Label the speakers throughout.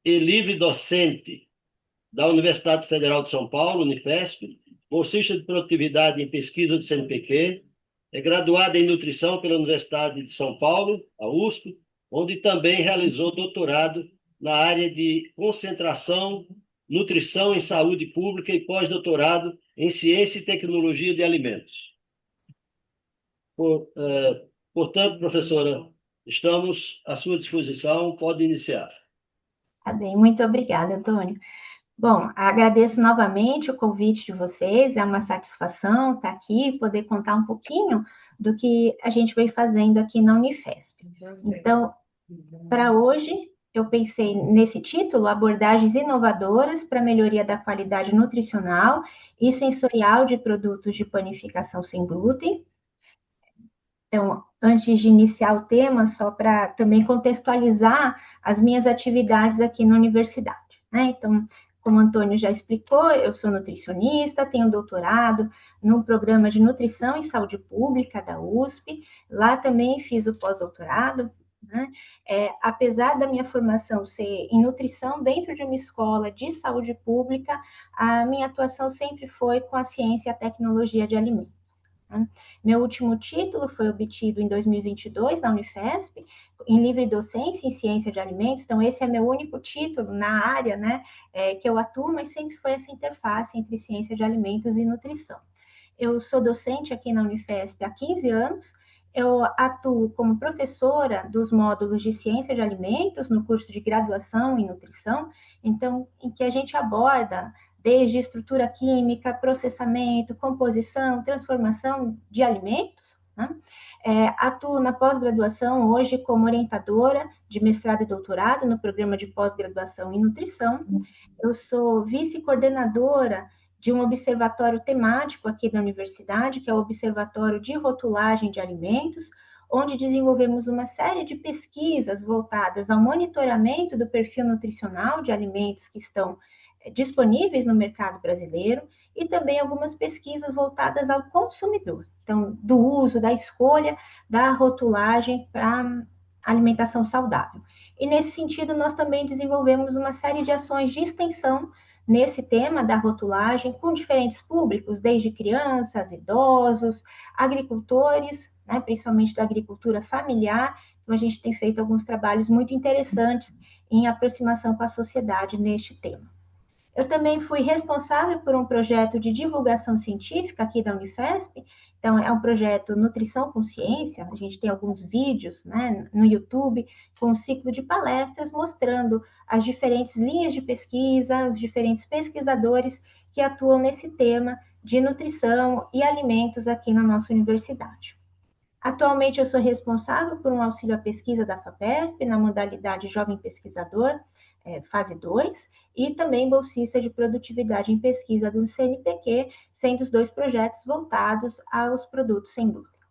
Speaker 1: e livre docente da Universidade Federal de São Paulo, Unifesp, bolsista de produtividade em pesquisa do CNPq, é graduada em nutrição pela Universidade de São Paulo, a USP, onde também realizou doutorado na área de concentração, nutrição em saúde pública e pós-doutorado em ciência e tecnologia de alimentos. Portanto, professora, estamos à sua disposição, pode iniciar.
Speaker 2: Tá bem, muito obrigada, Antônio. Bom, agradeço novamente o convite de vocês, é uma satisfação estar aqui e poder contar um pouquinho do que a gente vem fazendo aqui na Unifesp. Então, para hoje, eu pensei nesse título, Abordagens Inovadoras para a Melhoria da Qualidade Nutricional e Sensorial de Produtos de Panificação Sem Glúten. Então, antes de iniciar o tema, só para também contextualizar as minhas atividades aqui na universidade, né? Então, como o Antônio já explicou, eu sou nutricionista, tenho doutorado no programa de nutrição e saúde pública da USP. Lá também fiz o pós-doutorado, né? Apesar da minha formação ser em nutrição dentro de uma escola de saúde pública, a minha atuação sempre foi com a ciência e a tecnologia de alimentos. Meu último título foi obtido em 2022 na Unifesp, em livre docência em ciência de alimentos. Então, esse é meu único título na área, né, que eu atuo, mas sempre foi essa interface entre ciência de alimentos e nutrição. Eu sou docente aqui na Unifesp há 15 anos. Eu atuo como professora dos módulos de ciência de alimentos no curso de graduação em nutrição, então, em que a gente aborda desde estrutura química, processamento, composição, transformação de alimentos, né? Atuo na pós-graduação hoje como orientadora de mestrado e doutorado no programa de pós-graduação em nutrição. Eu sou vice-coordenadora de um observatório temático aqui da universidade, que é o Observatório de Rotulagem de Alimentos, onde desenvolvemos uma série de pesquisas voltadas ao monitoramento do perfil nutricional de alimentos que estão disponíveis no mercado brasileiro e também algumas pesquisas voltadas ao consumidor. Então, do uso, da escolha da rotulagem para alimentação saudável. E nesse sentido, nós também desenvolvemos uma série de ações de extensão nesse tema da rotulagem com diferentes públicos, desde crianças, idosos, agricultores, né, principalmente da agricultura familiar. Então, a gente tem feito alguns trabalhos muito interessantes em aproximação com a sociedade neste tema. Eu também fui responsável por um projeto de divulgação científica aqui da Unifesp. Então, é um projeto Nutrição com Ciência. A gente tem alguns vídeos, né, no YouTube com um ciclo de palestras mostrando as diferentes linhas de pesquisa, os diferentes pesquisadores que atuam nesse tema de nutrição e alimentos aqui na nossa universidade. Atualmente, eu sou responsável por um auxílio à pesquisa da FAPESP, na modalidade Jovem Pesquisador, fase 2, e também bolsista de produtividade em pesquisa do CNPq, sendo os dois projetos voltados aos produtos sem glúten.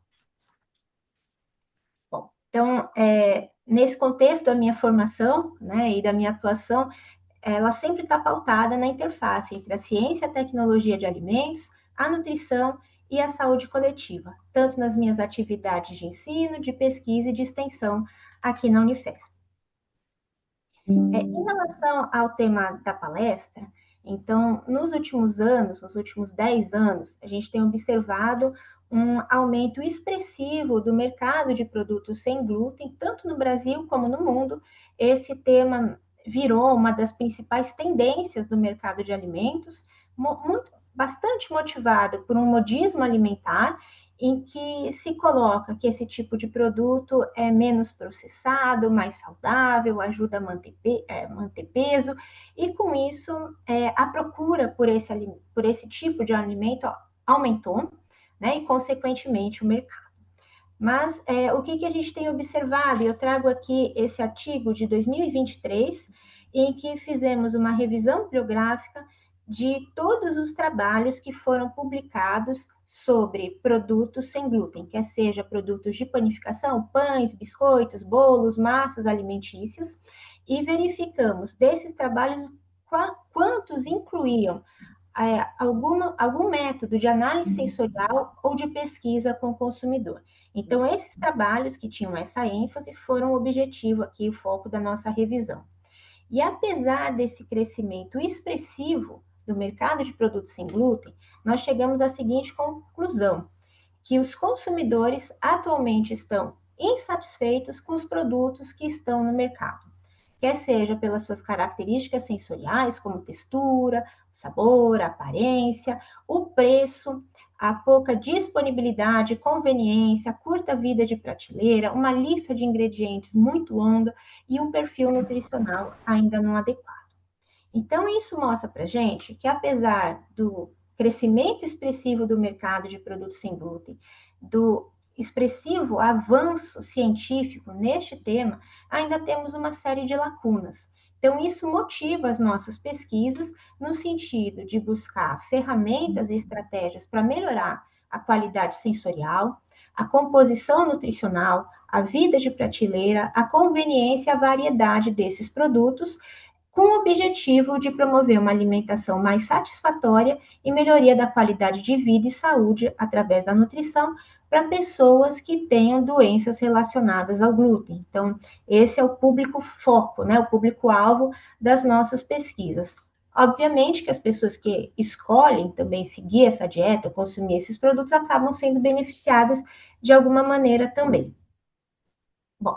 Speaker 2: Bom, então, nesse contexto da minha formação, né, e da minha atuação, ela sempre está pautada na interface entre a ciência e a tecnologia de alimentos, a nutrição e a saúde coletiva, tanto nas minhas atividades de ensino, de pesquisa e de extensão aqui na Unifesp. Em relação ao tema da palestra, então, nos últimos anos, nos últimos 10 anos, a gente tem observado um aumento expressivo do mercado de produtos sem glúten, tanto no Brasil como no mundo. Esse tema virou uma das principais tendências do mercado de alimentos, bastante motivado por um modismo alimentar, em que se coloca que esse tipo de produto é menos processado, mais saudável, ajuda a manter peso, e com isso a procura por esse tipo de alimento aumentou, né, e consequentemente o mercado. Mas o que a gente tem observado? Eu trago aqui esse artigo de 2023, em que fizemos uma revisão bibliográfica de todos os trabalhos que foram publicados sobre produtos sem glúten, quer seja produtos de panificação, pães, biscoitos, bolos, massas alimentícias, e verificamos desses trabalhos quantos incluíam algum método de análise sensorial ou de pesquisa com o consumidor. Então, esses trabalhos que tinham essa ênfase foram o objetivo aqui, o foco da nossa revisão. E apesar desse crescimento expressivo do mercado de produtos sem glúten, nós chegamos à seguinte conclusão, que os consumidores atualmente estão insatisfeitos com os produtos que estão no mercado, quer seja pelas suas características sensoriais, como textura, sabor, aparência, o preço, a pouca disponibilidade, conveniência, curta vida de prateleira, uma lista de ingredientes muito longa e um perfil nutricional ainda não adequado. Então, isso mostra para gente que, apesar do crescimento expressivo do mercado de produtos sem glúten, do expressivo avanço científico neste tema, ainda temos uma série de lacunas. Então, isso motiva as nossas pesquisas no sentido de buscar ferramentas e estratégias para melhorar a qualidade sensorial, a composição nutricional, a vida de prateleira, a conveniência e a variedade desses produtos, com o objetivo de promover uma alimentação mais satisfatória e melhoria da qualidade de vida e saúde através da nutrição para pessoas que tenham doenças relacionadas ao glúten. Então, esse é o público foco, né, o público-alvo das nossas pesquisas. Obviamente que as pessoas que escolhem também seguir essa dieta, consumir esses produtos, acabam sendo beneficiadas de alguma maneira também. Bom,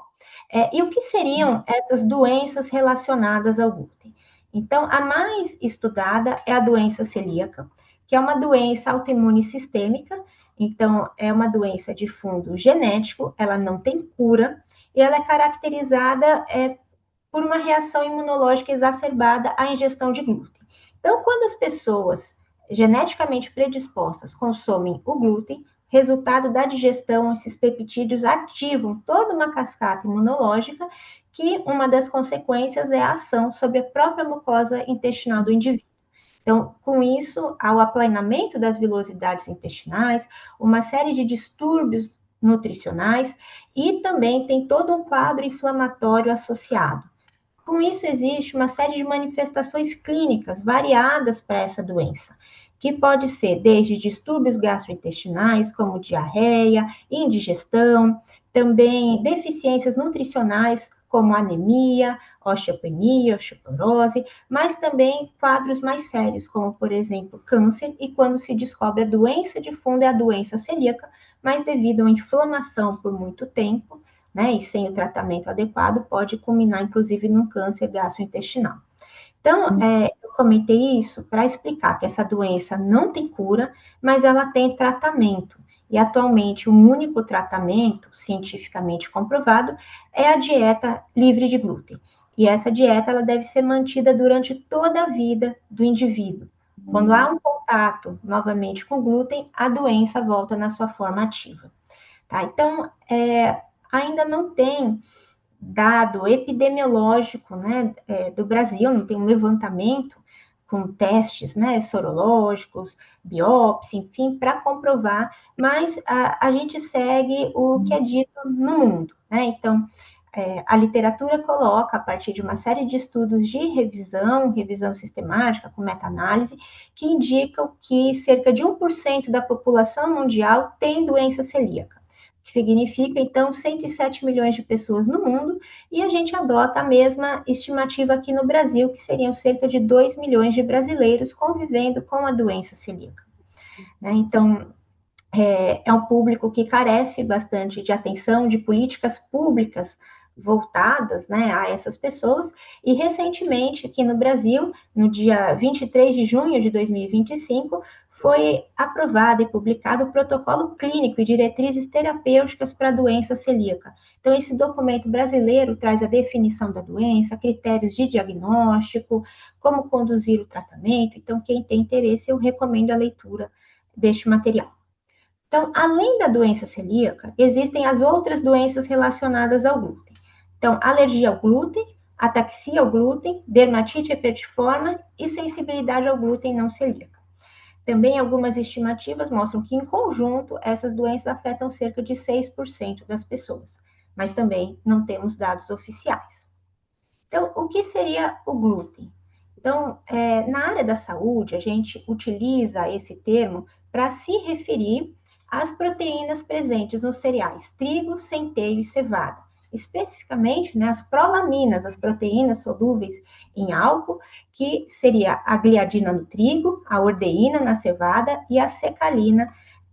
Speaker 2: e o que seriam essas doenças relacionadas ao glúten? Então, a mais estudada é a doença celíaca, que é uma doença autoimune sistêmica. Então, é uma doença de fundo genético, ela não tem cura, e ela é caracterizada por uma reação imunológica exacerbada à ingestão de glúten. Então, quando as pessoas geneticamente predispostas consomem o glúten, resultado da digestão, esses peptídeos ativam toda uma cascata imunológica, que uma das consequências é a ação sobre a própria mucosa intestinal do indivíduo. Então, com isso, há o aplanamento das vilosidades intestinais, uma série de distúrbios nutricionais e também tem todo um quadro inflamatório associado. Com isso, existe uma série de manifestações clínicas variadas para essa doença, que pode ser desde distúrbios gastrointestinais, como diarreia, indigestão, também deficiências nutricionais, como anemia, osteopenia, osteoporose, mas também quadros mais sérios, como, por exemplo, câncer, e quando se descobre a doença de fundo é a doença celíaca, mas devido a uma inflamação por muito tempo, né, e sem o tratamento adequado, pode culminar, inclusive, num câncer gastrointestinal. Então, eu comentei isso para explicar que essa doença não tem cura, mas ela tem tratamento. E, atualmente, o único tratamento cientificamente comprovado é a dieta livre de glúten. E essa dieta ela deve ser mantida durante toda a vida do indivíduo. Quando há um contato, novamente, com glúten, a doença volta na sua forma ativa. Tá? Então, ainda não tem dado epidemiológico, né, do Brasil, não tem um levantamento com testes, né, sorológicos, biópsia, enfim, para comprovar, mas a gente segue o que é dito no mundo, né? Então, a literatura coloca, a partir de uma série de estudos de revisão sistemática, com meta-análise, que indicam que cerca de 1% da população mundial tem doença celíaca, que significa, então, 107 milhões de pessoas no mundo, e a gente adota a mesma estimativa aqui no Brasil, que seriam cerca de 2 milhões de brasileiros convivendo com a doença celíaca. Né? Então, é um público que carece bastante de atenção, de políticas públicas voltadas, né, a essas pessoas, e recentemente, aqui no Brasil, no dia 23 de junho de 2025, foi aprovado e publicado o protocolo clínico e diretrizes terapêuticas para a doença celíaca. Então, esse documento brasileiro traz a definição da doença, critérios de diagnóstico, como conduzir o tratamento. Então, quem tem interesse, eu recomendo a leitura deste material. Então, além da doença celíaca, existem as outras doenças relacionadas ao glúten. Então, alergia ao glúten, ataxia ao glúten, dermatite herpetiforme e sensibilidade ao glúten não celíaca. Também algumas estimativas mostram que, em conjunto, essas doenças afetam cerca de 6% das pessoas, mas também não temos dados oficiais. Então, o que seria o glúten? Então, na área da saúde, a gente utiliza esse termo para se referir às proteínas presentes nos cereais trigo, centeio e cevada, especificamente, né, as prolaminas, as proteínas solúveis em álcool, que seria a gliadina no trigo, a ordeína na cevada e a secalina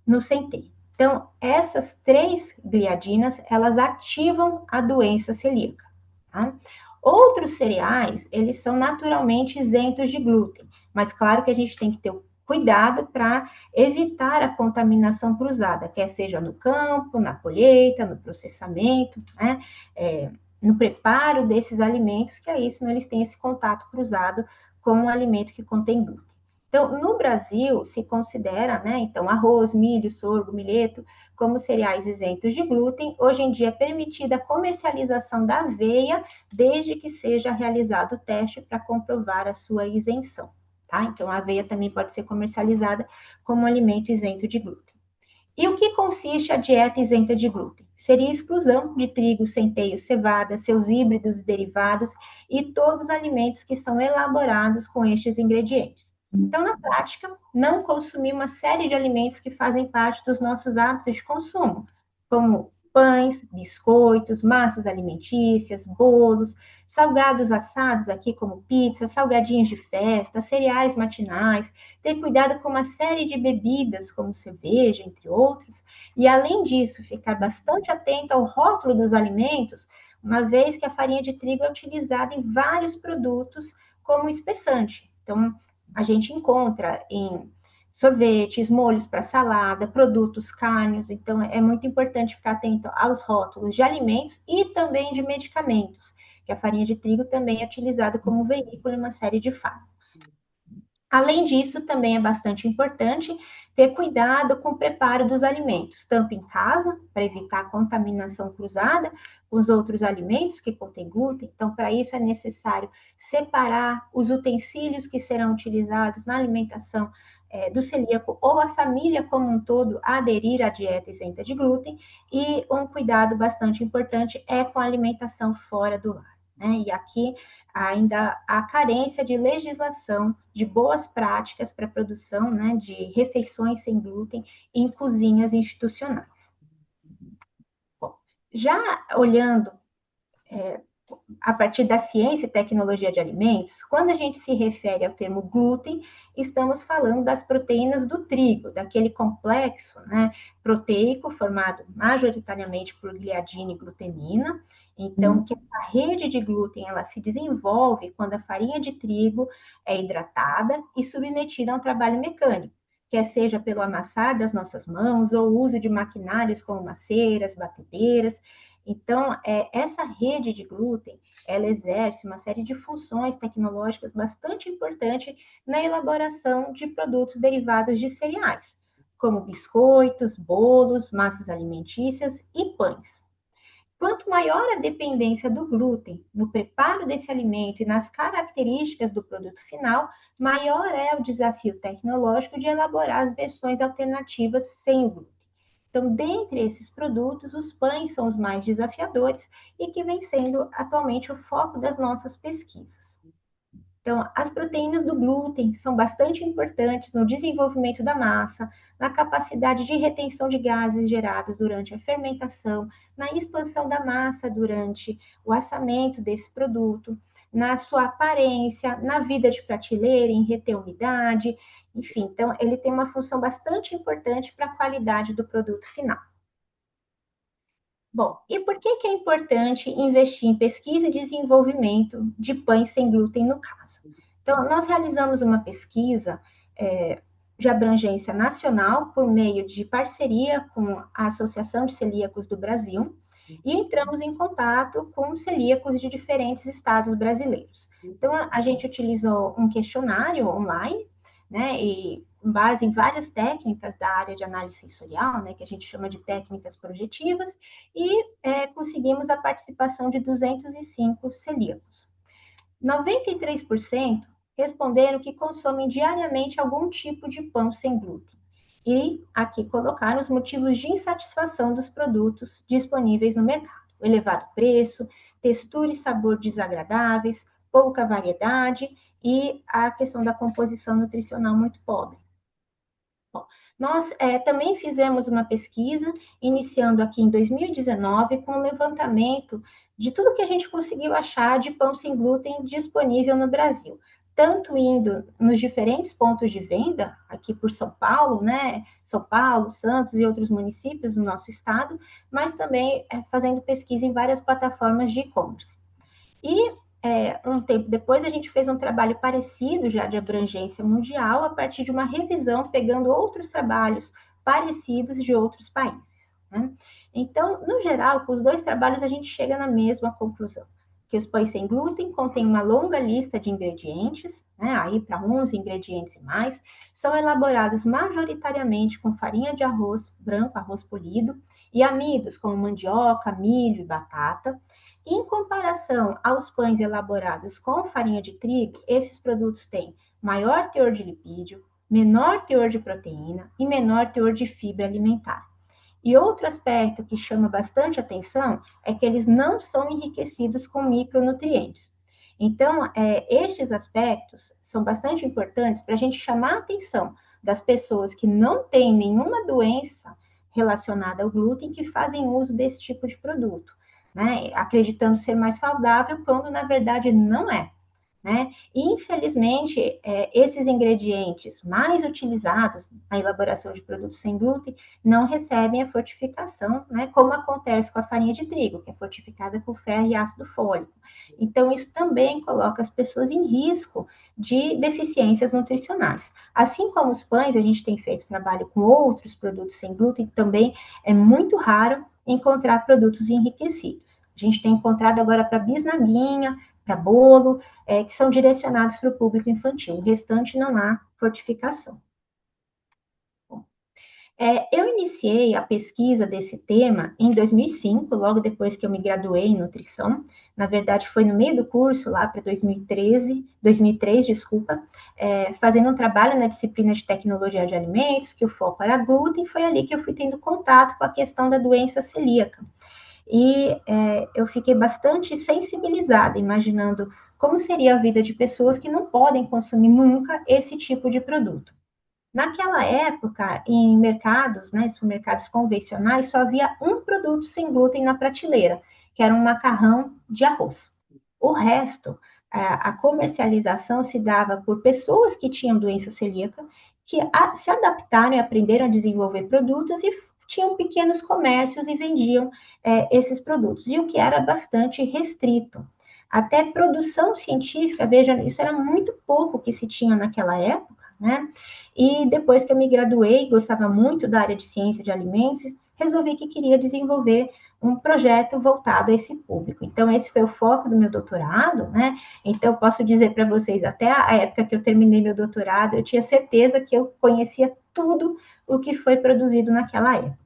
Speaker 2: no centeio. Então, essas três gliadinas, elas ativam a doença celíaca. Tá? Outros cereais, eles são naturalmente isentos de glúten, mas claro que a gente tem que ter cuidado para evitar a contaminação cruzada, quer seja no campo, na colheita, no processamento, né? No preparo desses alimentos, que aí senão eles têm esse contato cruzado com um alimento que contém glúten. Então, no Brasil, se considera, né, então, arroz, milho, sorgo, milheto, como cereais isentos de glúten. Hoje em dia é permitida a comercialização da aveia, desde que seja realizado o teste para comprovar a sua isenção, tá? Então, a aveia também pode ser comercializada como alimento isento de glúten. E o que consiste a dieta isenta de glúten? Seria a exclusão de trigo, centeio, cevada, seus híbridos e derivados e todos os alimentos que são elaborados com estes ingredientes. Então, na prática, não consumir uma série de alimentos que fazem parte dos nossos hábitos de consumo, como pães, biscoitos, massas alimentícias, bolos, salgados assados aqui como pizza, salgadinhos de festa, cereais matinais, ter cuidado com uma série de bebidas, como cerveja, entre outros, e além disso, ficar bastante atento ao rótulo dos alimentos, uma vez que a farinha de trigo é utilizada em vários produtos como espessante. Então, a gente encontra em sorvetes, molhos para salada, produtos carnes, então é muito importante ficar atento aos rótulos de alimentos e também de medicamentos, que a farinha de trigo também é utilizada como veículo em uma série de fármacos. Além disso, também é bastante importante ter cuidado com o preparo dos alimentos, tanto em casa, para evitar a contaminação cruzada com os outros alimentos que contêm glúten. Então, para isso é necessário separar os utensílios que serão utilizados na alimentação do celíaco ou a família como um todo aderir à dieta isenta de glúten. E um cuidado bastante importante é com a alimentação fora do lar. Né? E aqui ainda há carência de legislação, de boas práticas para a produção, né, de refeições sem glúten em cozinhas institucionais. Bom, já olhando a partir da ciência e tecnologia de alimentos, quando a gente se refere ao termo glúten, estamos falando das proteínas do trigo, daquele complexo, né, proteico formado majoritariamente por gliadina e glutenina. Então, que essa rede de glúten ela se desenvolve quando a farinha de trigo é hidratada e submetida a um trabalho mecânico, quer seja pelo amassar das nossas mãos ou o uso de maquinários como maceiras, batedeiras. Então, essa rede de glúten, ela exerce uma série de funções tecnológicas bastante importantes na elaboração de produtos derivados de cereais, como biscoitos, bolos, massas alimentícias e pães. Quanto maior a dependência do glúten no preparo desse alimento e nas características do produto final, maior é o desafio tecnológico de elaborar as versões alternativas sem o glúten. Então, dentre esses produtos, os pães são os mais desafiadores e que vem sendo atualmente o foco das nossas pesquisas. Então, as proteínas do glúten são bastante importantes no desenvolvimento da massa, na capacidade de retenção de gases gerados durante a fermentação, na expansão da massa durante o assamento desse produto, na sua aparência, na vida de prateleira, em reter umidade, enfim. Então, ele tem uma função bastante importante para a qualidade do produto final. Bom, e por que é importante investir em pesquisa e desenvolvimento de pães sem glúten no caso? Então, nós realizamos uma pesquisa de abrangência nacional por meio de parceria com a Associação de Celíacos do Brasil e entramos em contato com celíacos de diferentes estados brasileiros. Então, a gente utilizou um questionário online, né, e com base em várias técnicas da área de análise sensorial, né, que a gente chama de técnicas projetivas, e conseguimos a participação de 205 celíacos. 93% responderam que consomem diariamente algum tipo de pão sem glúten. E aqui colocaram os motivos de insatisfação dos produtos disponíveis no mercado: o elevado preço, textura e sabor desagradáveis, pouca variedade e a questão da composição nutricional muito pobre. Bom, nós também fizemos uma pesquisa, iniciando aqui em 2019, com o levantamento de tudo que a gente conseguiu achar de pão sem glúten disponível no Brasil. Tanto indo nos diferentes pontos de venda, aqui por São Paulo, né? São Paulo, Santos e outros municípios do nosso estado, mas também fazendo pesquisa em várias plataformas de e-commerce. E um tempo depois, a gente fez um trabalho parecido, já de abrangência mundial, a partir de uma revisão, pegando outros trabalhos parecidos de outros países. Né? Então, no geral, com os dois trabalhos, a gente chega na mesma conclusão, que os pães sem glúten contêm uma longa lista de ingredientes, né, aí para 11 ingredientes e mais, são elaborados majoritariamente com farinha de arroz branco, arroz polido, e amidos como mandioca, milho e batata. Em comparação aos pães elaborados com farinha de trigo, esses produtos têm maior teor de lipídio, menor teor de proteína e menor teor de fibra alimentar. E outro aspecto que chama bastante atenção é que eles não são enriquecidos com micronutrientes. Então, estes aspectos são bastante importantes para a gente chamar a atenção das pessoas que não têm nenhuma doença relacionada ao glúten que fazem uso desse tipo de produto, né? Acreditando ser mais saudável, quando na verdade não é. Né? E, infelizmente, esses ingredientes mais utilizados na elaboração de produtos sem glúten não recebem a fortificação, né, como acontece com a farinha de trigo, que é fortificada com ferro e ácido fólico. Então, isso também coloca as pessoas em risco de deficiências nutricionais. Assim como os pães, a gente tem feito trabalho com outros produtos sem glúten, também é muito raro encontrar produtos enriquecidos. A gente tem encontrado agora para bisnaguinha, para bolo, que são direcionados para o público infantil. O restante não há fortificação. Bom, eu iniciei a pesquisa desse tema em 2005, logo depois que eu me graduei em nutrição. Na verdade, foi no meio do curso, lá para 2003, desculpa, fazendo um trabalho na disciplina de tecnologia de alimentos, que o foco era glúten. Foi ali que eu fui tendo contato com a questão da doença celíaca. E eu fiquei bastante sensibilizada, imaginando como seria a vida de pessoas que não podem consumir nunca esse tipo de produto. Naquela época, em mercados, né, supermercados convencionais, só havia um produto sem glúten na prateleira, que era um macarrão de arroz. O resto, a comercialização se dava por pessoas que tinham doença celíaca, que se adaptaram e aprenderam a desenvolver produtos e tinham pequenos comércios e vendiam esses produtos, e o que era bastante restrito. Até produção científica, veja, isso era muito pouco que se tinha naquela época, né? E depois que eu me graduei, gostava muito da área de ciência de alimentos, resolvi que queria desenvolver um projeto voltado a esse público. Então, esse foi o foco do meu doutorado, né? Então, eu posso dizer para vocês, até a época que eu terminei meu doutorado, eu tinha certeza que eu conhecia tudo o que foi produzido naquela época.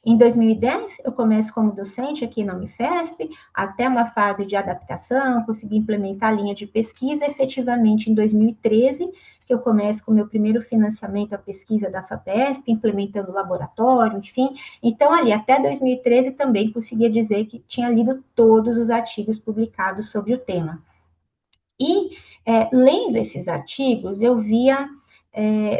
Speaker 2: Em 2010, eu começo como docente aqui na Unifesp, até uma fase de adaptação, consegui implementar a linha de pesquisa efetivamente em 2013, que eu começo com o meu primeiro financiamento à pesquisa da FAPESP, implementando o laboratório, enfim. Então, ali, até 2013, também conseguia dizer que tinha lido todos os artigos publicados sobre o tema. E, lendo esses artigos, eu via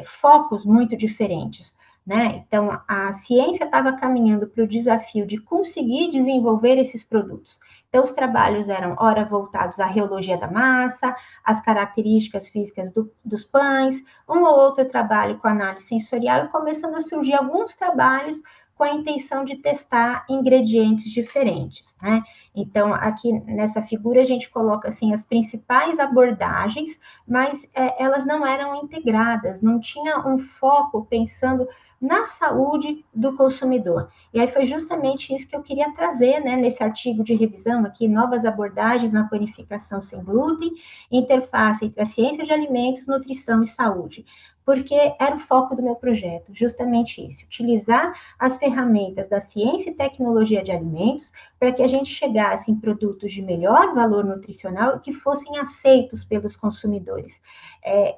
Speaker 2: focos muito diferentes. Né? Então, a ciência estava caminhando para o desafio de conseguir desenvolver esses produtos. Então, os trabalhos eram, ora, voltados à reologia da massa, às características físicas dos pães, um ou outro trabalho com análise sensorial, e começando a surgir alguns trabalhos com a intenção de testar ingredientes diferentes, né? Então, aqui nessa figura a gente coloca, assim, as principais abordagens, mas elas não eram integradas, não tinha um foco pensando na saúde do consumidor. E aí foi justamente isso que eu queria trazer, né, nesse artigo de revisão aqui, novas abordagens na panificação sem glúten, interface entre a ciência de alimentos, nutrição e saúde. Porque era o foco do meu projeto, justamente isso, utilizar as ferramentas da ciência e tecnologia de alimentos para que a gente chegasse em produtos de melhor valor nutricional e que fossem aceitos pelos consumidores.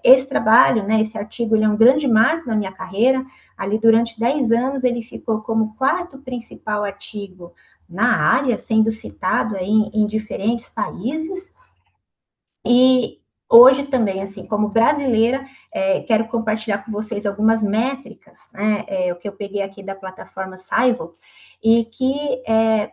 Speaker 2: Esse trabalho, né, esse artigo, ele é um grande marco na minha carreira. Ali, durante 10 anos, ele ficou como o quarto principal artigo na área, sendo citado aí em diferentes países. E Hoje também, assim, como brasileira, quero compartilhar com vocês algumas métricas, né, o que eu peguei aqui da plataforma Saivo, e que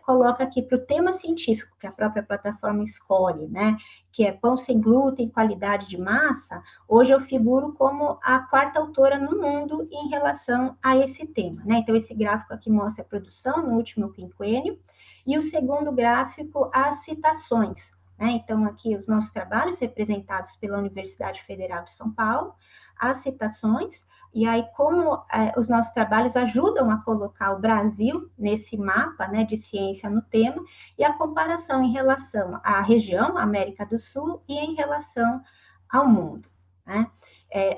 Speaker 2: coloca aqui para o tema científico que a própria plataforma escolhe, né, que é pão sem glúten, qualidade de massa. Hoje eu figuro como a quarta autora no mundo em relação a esse tema, né? Então, esse gráfico aqui mostra a produção no último quinquênio, e o segundo gráfico, as citações, né? Então, aqui os nossos trabalhos representados pela Universidade Federal de São Paulo, as citações, e aí como os nossos trabalhos ajudam a colocar o Brasil nesse mapa, né, de ciência no tema, e a comparação em relação à região, América do Sul, e em relação ao mundo, né?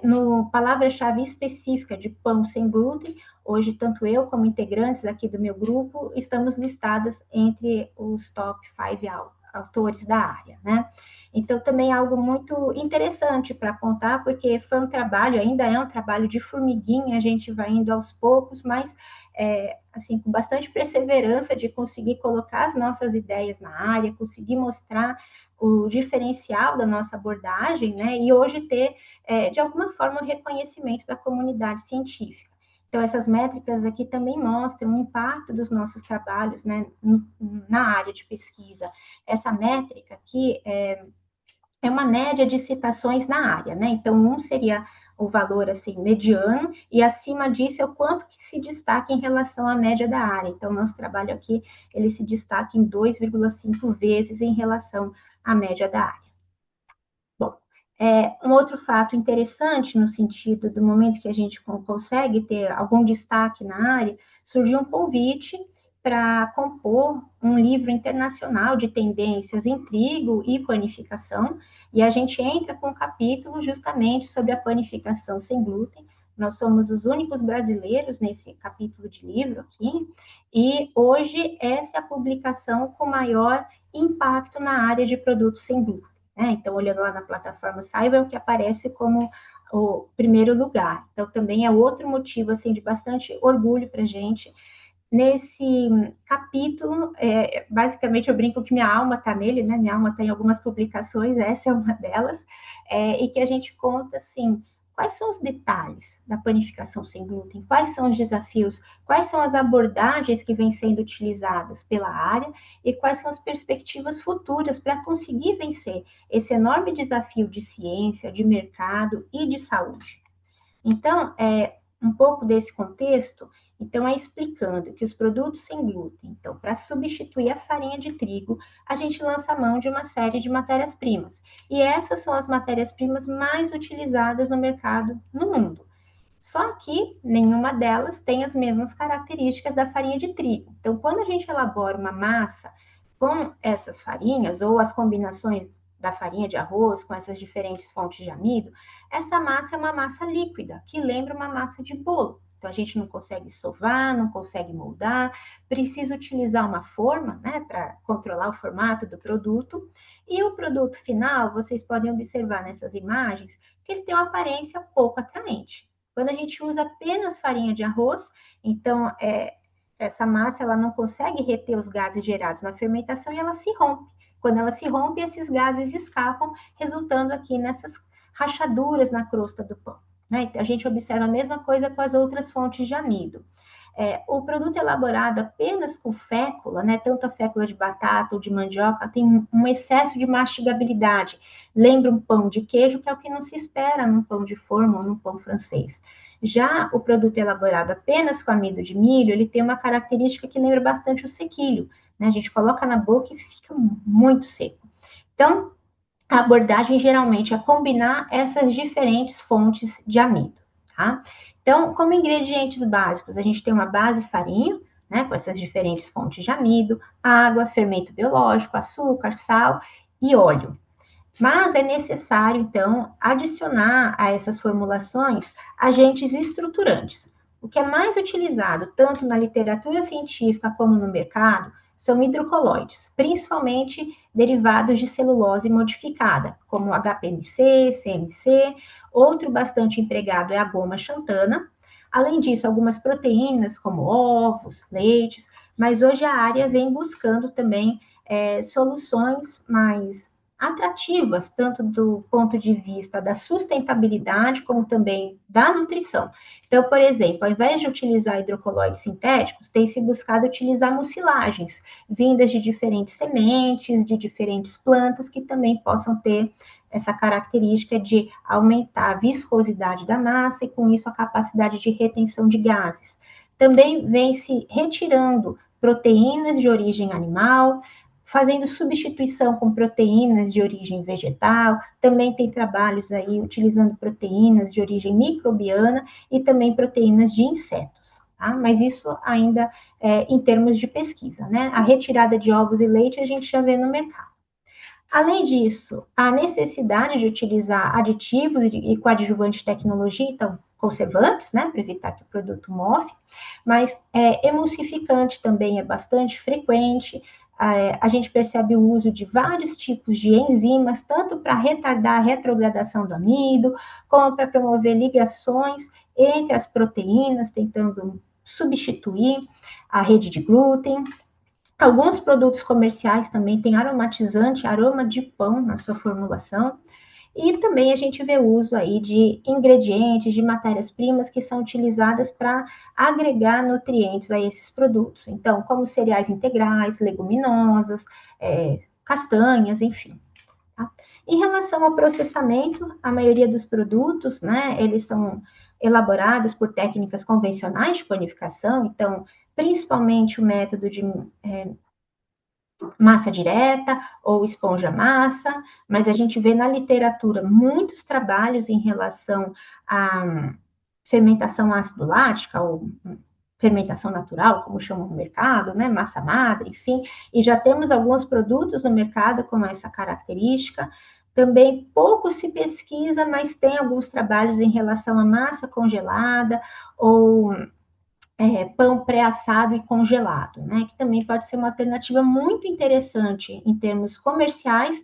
Speaker 2: No palavra-chave específica de pão sem glúten, hoje tanto eu como integrantes aqui do meu grupo estamos listadas entre os top 5 autores da área, né? Então, também é algo muito interessante para contar, porque foi um trabalho, ainda é um trabalho de formiguinha, a gente vai indo aos poucos, mas, assim, com bastante perseverança de conseguir colocar as nossas ideias na área, conseguir mostrar o diferencial da nossa abordagem, né? E hoje ter, de alguma forma, o reconhecimento da comunidade científica. Então, essas métricas aqui também mostram o impacto dos nossos trabalhos, né, na área de pesquisa. Essa métrica aqui é uma média de citações na área, né? Então, um seria o valor assim mediano, e acima disso é o quanto que se destaca em relação à média da área. Então, nosso trabalho aqui, ele se destaca em 2,5 vezes em relação à média da área. Bom, um outro fato interessante no sentido do momento que a gente consegue ter algum destaque na área, surgiu um convite para compor um livro internacional de tendências em trigo e panificação, e a gente entra com um capítulo justamente sobre a panificação sem glúten. Nós somos os únicos brasileiros nesse capítulo de livro aqui, e hoje essa é a publicação com maior impacto na área de produtos sem glúten. Então, olhando lá na plataforma Saiba, é o que aparece como o primeiro lugar. Então, também é outro motivo assim de bastante orgulho para a gente. Nesse capítulo, basicamente eu brinco que minha alma está nele, né? Minha alma está em algumas publicações, essa é uma delas, e que a gente conta assim. Quais são os detalhes da panificação sem glúten? Quais são os desafios? Quais são as abordagens que vêm sendo utilizadas pela área? E quais são as perspectivas futuras para conseguir vencer esse enorme desafio de ciência, de mercado e de saúde? Então, um pouco desse contexto, então, é explicando que os produtos sem glúten, então, para substituir a farinha de trigo, a gente lança a mão de uma série de matérias-primas. E essas são as matérias-primas mais utilizadas no mercado no mundo. Só que nenhuma delas tem as mesmas características da farinha de trigo. Então, quando a gente elabora uma massa com essas farinhas, ou as combinações da farinha de arroz com essas diferentes fontes de amido, essa massa é uma massa líquida, que lembra uma massa de bolo. Então, a gente não consegue sovar, não consegue moldar, precisa utilizar uma forma, né, para controlar o formato do produto. E o produto final, vocês podem observar nessas imagens, que ele tem uma aparência pouco atraente. Quando a gente usa apenas farinha de arroz, então essa massa ela não consegue reter os gases gerados na fermentação e ela se rompe. Quando ela se rompe, esses gases escapam, resultando aqui nessas rachaduras na crosta do pão. Né? Então, a gente observa a mesma coisa com as outras fontes de amido. O produto elaborado apenas com fécula, né, tanto a fécula de batata ou de mandioca, tem um excesso de mastigabilidade. Lembra um pão de queijo, que é o que não se espera num pão de forma ou num pão francês. Já o produto elaborado apenas com amido de milho, ele tem uma característica que lembra bastante o sequilho. Né? A gente coloca na boca e fica muito seco. Então, a abordagem geralmente é combinar essas diferentes fontes de amido. Tá? Então, como ingredientes básicos, a gente tem uma base farinha, né, com essas diferentes fontes de amido, água, fermento biológico, açúcar, sal e óleo. Mas é necessário, então, adicionar a essas formulações agentes estruturantes. O que é mais utilizado, tanto na literatura científica como no mercado, são hidrocoloides, principalmente derivados de celulose modificada, como HPMC, CMC. Outro bastante empregado é a goma xantana. Além disso, algumas proteínas, como ovos, leites, mas hoje a área vem buscando também soluções mais atrativas, tanto do ponto de vista da sustentabilidade, como também da nutrição. Então, por exemplo, ao invés de utilizar hidrocolóides sintéticos, tem se buscado utilizar mucilagens, vindas de diferentes sementes, de diferentes plantas, que também possam ter essa característica de aumentar a viscosidade da massa e, com isso, a capacidade de retenção de gases. Também vem se retirando proteínas de origem animal, fazendo substituição com proteínas de origem vegetal, também tem trabalhos aí utilizando proteínas de origem microbiana e também proteínas de insetos. Tá? Mas isso ainda em termos de pesquisa, né? A retirada de ovos e leite a gente já vê no mercado. Além disso, a necessidade de utilizar aditivos e coadjuvantes de tecnologia, então conservantes, né, para evitar que o produto mofe, mas emulsificante também é bastante frequente. A gente percebe o uso de vários tipos de enzimas, tanto para retardar a retrogradação do amido, como para promover ligações entre as proteínas, tentando substituir a rede de glúten. Alguns produtos comerciais também têm aromatizante, aroma de pão na sua formulação. E também a gente vê o uso aí de ingredientes, de matérias-primas que são utilizadas para agregar nutrientes a esses produtos. Então, como cereais integrais, leguminosas, castanhas, enfim. Tá? Em relação ao processamento, a maioria dos produtos, né, eles são elaborados por técnicas convencionais de panificação, então, principalmente o método de massa direta ou esponja massa, mas a gente vê na literatura muitos trabalhos em relação à fermentação ácido lática ou fermentação natural, como chamam no mercado, né, massa madre, enfim, e já temos alguns produtos no mercado com essa característica. Também pouco se pesquisa, mas tem alguns trabalhos em relação à massa congelada ou pão pré-assado e congelado, né? Que também pode ser uma alternativa muito interessante em termos comerciais,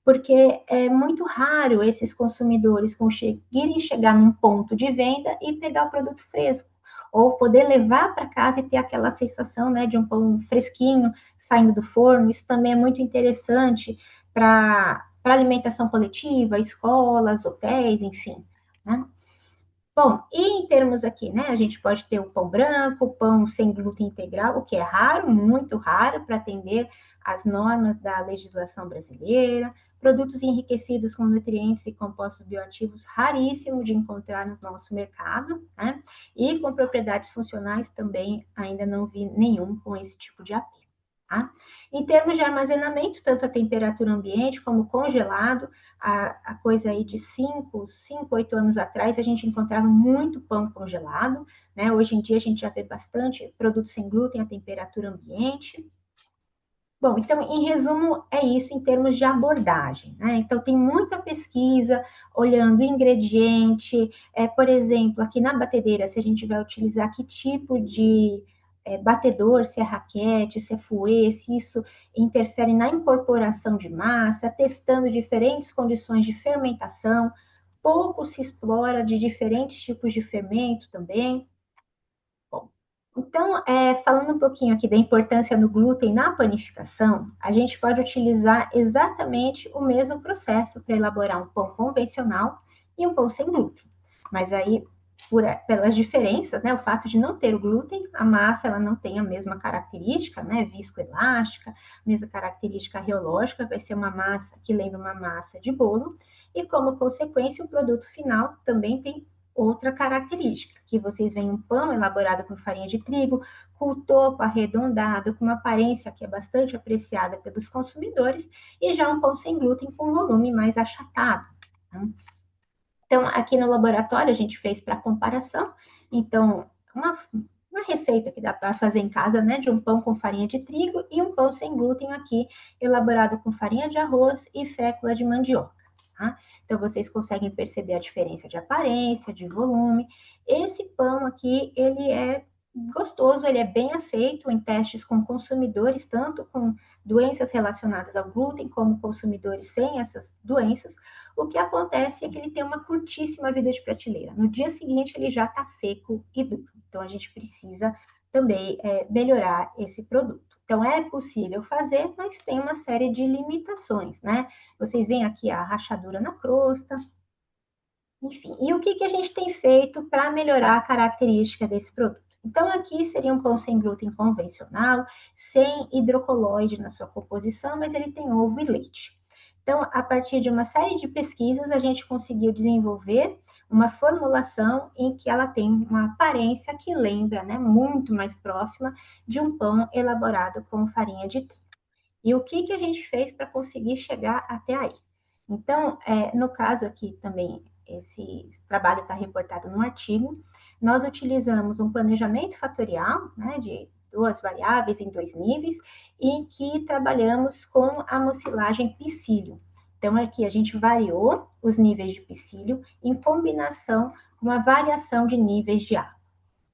Speaker 2: porque é muito raro esses consumidores conseguirem chegar num ponto de venda e pegar o produto fresco, ou poder levar para casa e ter aquela sensação, né, de um pão fresquinho saindo do forno. Isso também é muito interessante para alimentação coletiva, escolas, hotéis, enfim, né? Bom, e em termos aqui, né? A gente pode ter o pão branco, o pão sem glúten integral, o que é raro, muito raro, para atender às normas da legislação brasileira. Produtos enriquecidos com nutrientes e compostos bioativos, raríssimo de encontrar no nosso mercado, né? E com propriedades funcionais também ainda não vi nenhum com esse tipo de apelo. Tá? Em termos de armazenamento, tanto a temperatura ambiente como congelado, a coisa aí de 5, 8 anos atrás, a gente encontrava muito pão congelado, né? Hoje em dia a gente já vê bastante produtos sem glúten a temperatura ambiente. Bom, então, em resumo, é isso em termos de abordagem, né? Então, tem muita pesquisa olhando ingrediente, por exemplo, aqui na batedeira, se a gente vai utilizar que tipo de batedor, se é raquete, se é fouet, se isso interfere na incorporação de massa, testando diferentes condições de fermentação, pouco se explora de diferentes tipos de fermento também. Bom, então, falando um pouquinho aqui da importância do glúten na panificação, a gente pode utilizar exatamente o mesmo processo para elaborar um pão convencional e um pão sem glúten. Mas aí, pelas diferenças, né, o fato de não ter o glúten, a massa ela não tem a mesma característica, né, viscoelástica, mesma característica reológica, vai ser uma massa que lembra uma massa de bolo, e como consequência, o produto final também tem outra característica, que vocês veem um pão elaborado com farinha de trigo, com o topo arredondado, com uma aparência que é bastante apreciada pelos consumidores, e já um pão sem glúten com volume mais achatado. Tá? Então, aqui no laboratório a gente fez para comparação, então, uma receita que dá para fazer em casa, né, de um pão com farinha de trigo e um pão sem glúten aqui, elaborado com farinha de arroz e fécula de mandioca. Tá? Então, vocês conseguem perceber a diferença de aparência, de volume. Esse pão aqui, ele é gostoso, ele é bem aceito em testes com consumidores, tanto com doenças relacionadas ao glúten, como consumidores sem essas doenças. O que acontece é que ele tem uma curtíssima vida de prateleira. No dia seguinte, ele já está seco e duro. Então, a gente precisa também melhorar esse produto. Então, é possível fazer, mas tem uma série de limitações, né? Vocês veem aqui a rachadura na crosta, enfim. E o que a gente tem feito para melhorar a característica desse produto? Então, aqui seria um pão sem glúten convencional, sem hidrocoloide na sua composição, mas ele tem ovo e leite. Então, a partir de uma série de pesquisas, a gente conseguiu desenvolver uma formulação em que ela tem uma aparência que lembra, né, muito mais próxima de um pão elaborado com farinha de trigo. E o que a gente fez para conseguir chegar até aí? Então, no caso aqui também, esse trabalho está reportado no artigo, nós utilizamos um planejamento fatorial, né, de duas variáveis em dois níveis, em que trabalhamos com a mucilagem psylllium. Então, aqui a gente variou os níveis de psylllium em combinação com uma variação de níveis de água.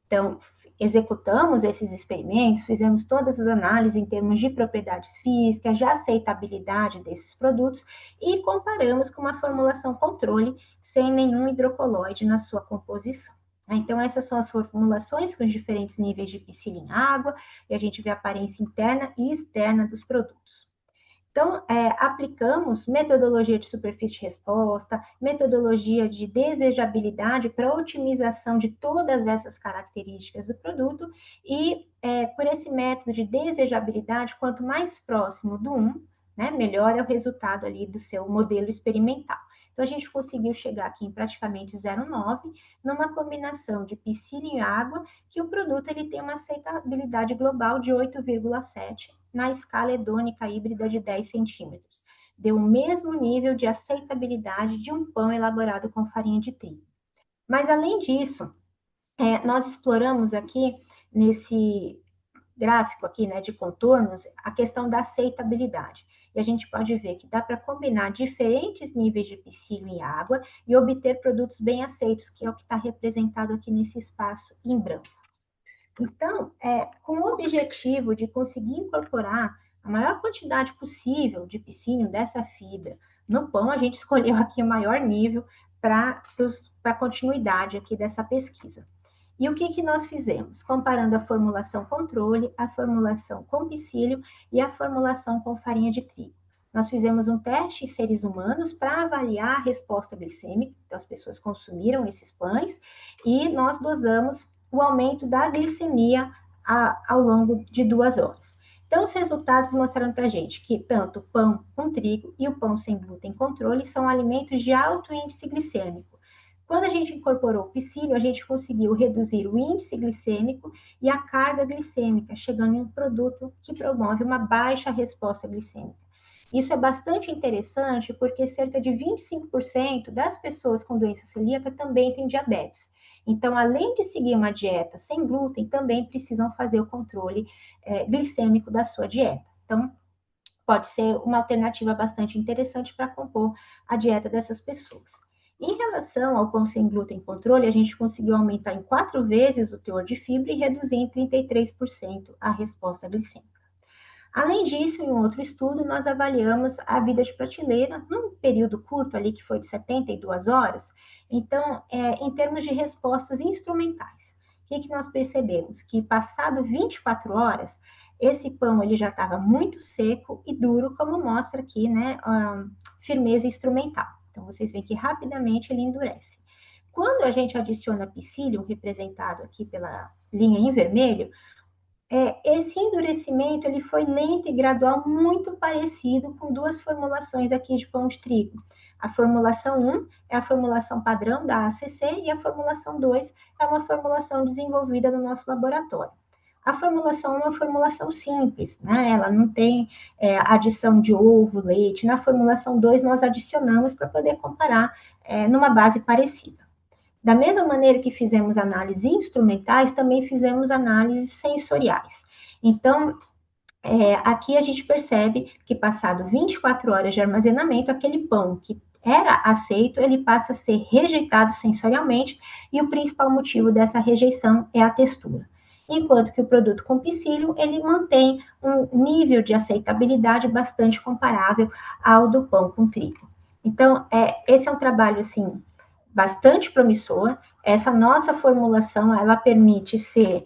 Speaker 2: Então, executamos esses experimentos, fizemos todas as análises em termos de propriedades físicas, de aceitabilidade desses produtos e comparamos com uma formulação controle sem nenhum hidrocoloide na sua composição. Então, essas são as formulações com os diferentes níveis de psyllium em água, e a gente vê a aparência interna e externa dos produtos. Então, aplicamos metodologia de superfície de resposta, metodologia de desejabilidade para otimização de todas essas características do produto e, por esse método de desejabilidade, quanto mais próximo do 1, né, melhor é o resultado ali do seu modelo experimental. Então, a gente conseguiu chegar aqui em praticamente 0,9, numa combinação de psyllium e água, que o produto ele tem uma aceitabilidade global de 8,7, na escala hedônica híbrida de 10 centímetros. Deu o mesmo nível de aceitabilidade de um pão elaborado com farinha de trigo. Mas, além disso, nós exploramos aqui, nesse gráfico aqui, né, de contornos, a questão da aceitabilidade. E a gente pode ver que dá para combinar diferentes níveis de psyllium e água e obter produtos bem aceitos, que é o que está representado aqui nesse espaço em branco. Então, com o objetivo de conseguir incorporar a maior quantidade possível de psyllium dessa fibra no pão, a gente escolheu aqui o maior nível para a continuidade aqui dessa pesquisa. E o que nós fizemos? Comparando a formulação controle, a formulação com psyllium e a formulação com farinha de trigo. Nós fizemos um teste em seres humanos para avaliar a resposta glicêmica, então as pessoas consumiram esses pães e nós dosamos o aumento da glicemia ao longo de 2 horas. Então, os resultados mostraram para a gente que tanto o pão com trigo e o pão sem glúten controle são alimentos de alto índice glicêmico. Quando a gente incorporou o psyllium, a gente conseguiu reduzir o índice glicêmico e a carga glicêmica, chegando em um produto que promove uma baixa resposta glicêmica. Isso é bastante interessante porque cerca de 25% das pessoas com doença celíaca também têm diabetes. Então, além de seguir uma dieta sem glúten, também precisam fazer o controle glicêmico da sua dieta. Então, pode ser uma alternativa bastante interessante para compor a dieta dessas pessoas. Em relação ao pão sem glúten controle, a gente conseguiu aumentar em 4 vezes o teor de fibra e reduzir em 33% a resposta glicêmica. Além disso, em um outro estudo, nós avaliamos a vida de prateleira num período curto ali, que foi de 72 horas. Então, em termos de respostas instrumentais, o que nós percebemos? Que passado 24 horas, esse pão ele já estava muito seco e duro, como mostra aqui, né, a firmeza instrumental. Então, vocês veem que rapidamente ele endurece. Quando a gente adiciona psyllium, representado aqui pela linha em vermelho, esse endurecimento ele foi lento e gradual, muito parecido com 2 formulações aqui de pão de trigo. A formulação 1 é a formulação padrão da ACC e a formulação 2 é uma formulação desenvolvida no nosso laboratório. A formulação 1 é uma formulação simples, né? Ela não tem adição de ovo, leite. Na formulação 2 nós adicionamos para poder comparar numa base parecida. Da mesma maneira que fizemos análises instrumentais, também fizemos análises sensoriais. Então, aqui a gente percebe que passado 24 horas de armazenamento, aquele pão que era aceito, ele passa a ser rejeitado sensorialmente, e o principal motivo dessa rejeição é a textura. Enquanto que o produto com psyllium, ele mantém um nível de aceitabilidade bastante comparável ao do pão com trigo. Então, esse é um trabalho, assim, bastante promissor. Essa nossa formulação, ela permite ser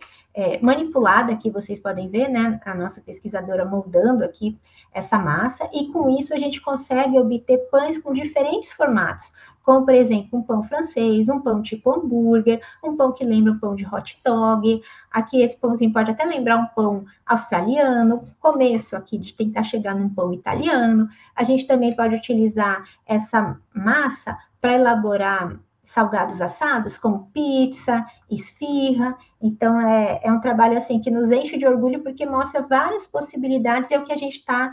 Speaker 2: manipulada, aqui vocês podem ver, né, a nossa pesquisadora moldando aqui essa massa, e com isso a gente consegue obter pães com diferentes formatos, como, por exemplo, um pão francês, um pão tipo hambúrguer, um pão que lembra um pão de hot dog. Aqui esse pãozinho pode até lembrar um pão australiano, começo aqui de tentar chegar num pão italiano. A gente também pode utilizar essa massa para elaborar salgados assados, como pizza, esfirra. Então, é um trabalho assim que nos enche de orgulho porque mostra várias possibilidades e é o que a gente está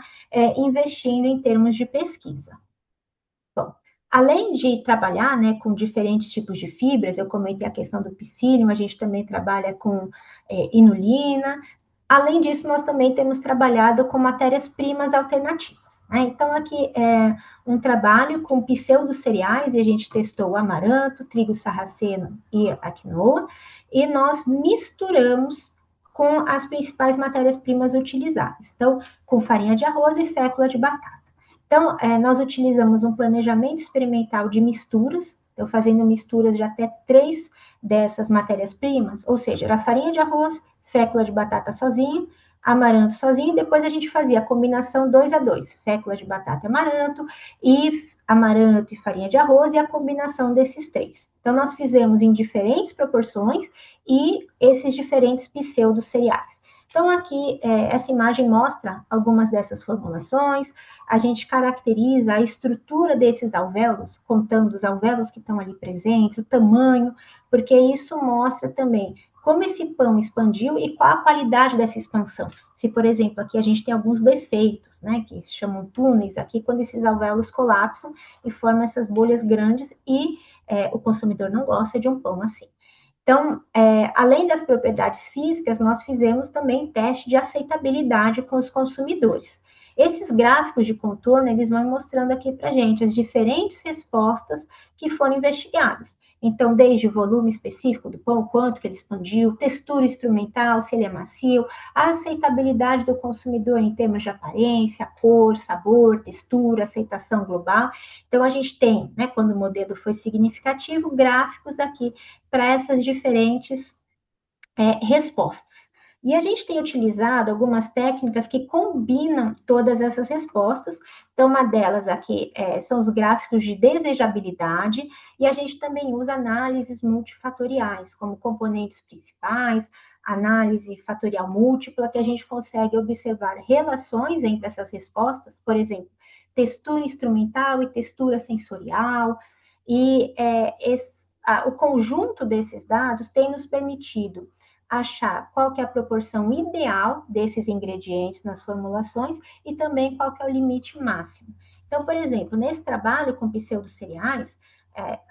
Speaker 2: investindo em termos de pesquisa. Bom, além de trabalhar, né, com diferentes tipos de fibras, eu comentei a questão do psyllium, a gente também trabalha com inulina. Além disso, nós também temos trabalhado com matérias-primas alternativas, né? Então, aqui é um trabalho com pseudo-cereais, e a gente testou o amaranto, trigo sarraceno e a quinoa, e nós misturamos com as principais matérias-primas utilizadas. Então, com farinha de arroz e fécula de batata. Então, nós utilizamos um planejamento experimental de misturas, então fazendo misturas de até 3 dessas matérias-primas, ou seja, era farinha de arroz, fécula de batata sozinho, amaranto sozinho, e depois a gente fazia a combinação 2 a 2, fécula de batata e amaranto e farinha de arroz, e a combinação desses 3. Então, nós fizemos em diferentes proporções e esses diferentes pseudo-cereais. Então, aqui, essa imagem mostra algumas dessas formulações, a gente caracteriza a estrutura desses alvéolos, contando os alvéolos que estão ali presentes, o tamanho, porque isso mostra também como esse pão expandiu e qual a qualidade dessa expansão. Se, por exemplo, aqui a gente tem alguns defeitos, né, que se chamam túneis, aqui quando esses alvéolos colapsam e formam essas bolhas grandes e o consumidor não gosta de um pão assim. Então, além das propriedades físicas, nós fizemos também teste de aceitabilidade com os consumidores. Esses gráficos de contorno, eles vão mostrando aqui para a gente as diferentes respostas que foram investigadas. Então, desde o volume específico do pão, quanto que ele expandiu, textura instrumental, se ele é macio, a aceitabilidade do consumidor em termos de aparência, cor, sabor, textura, aceitação global. Então, a gente tem, né, quando o modelo foi significativo, gráficos aqui para essas diferentes respostas. E a gente tem utilizado algumas técnicas que combinam todas essas respostas. Então, uma delas aqui são os gráficos de desejabilidade, e a gente também usa análises multifatoriais, como componentes principais, análise fatorial múltipla, que a gente consegue observar relações entre essas respostas, por exemplo, textura instrumental e textura sensorial, e o conjunto desses dados tem nos permitido achar qual que é a proporção ideal desses ingredientes nas formulações e também qual que é o limite máximo. Então, por exemplo, nesse trabalho com pseudocereais,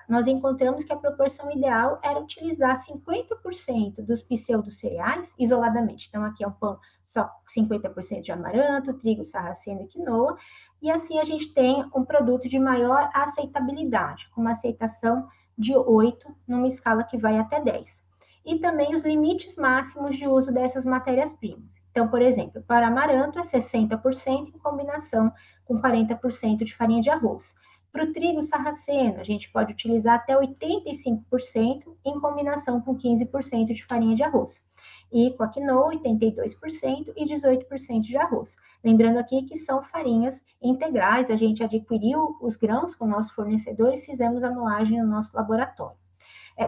Speaker 2: nós encontramos que a proporção ideal era utilizar 50% dos pseudocereais isoladamente. Então, aqui é um pão só 50% de amaranto, trigo, sarraceno e quinoa, e assim a gente tem um produto de maior aceitabilidade, com uma aceitação de 8, numa escala que vai até 10. E também os limites máximos de uso dessas matérias-primas. Então, por exemplo, para amaranto é 60% em combinação com 40% de farinha de arroz. Para o trigo sarraceno, a gente pode utilizar até 85% em combinação com 15% de farinha de arroz. E com a quinoa, 82% e 18% de arroz. Lembrando aqui que são farinhas integrais, a gente adquiriu os grãos com o nosso fornecedor e fizemos a moagem no nosso laboratório.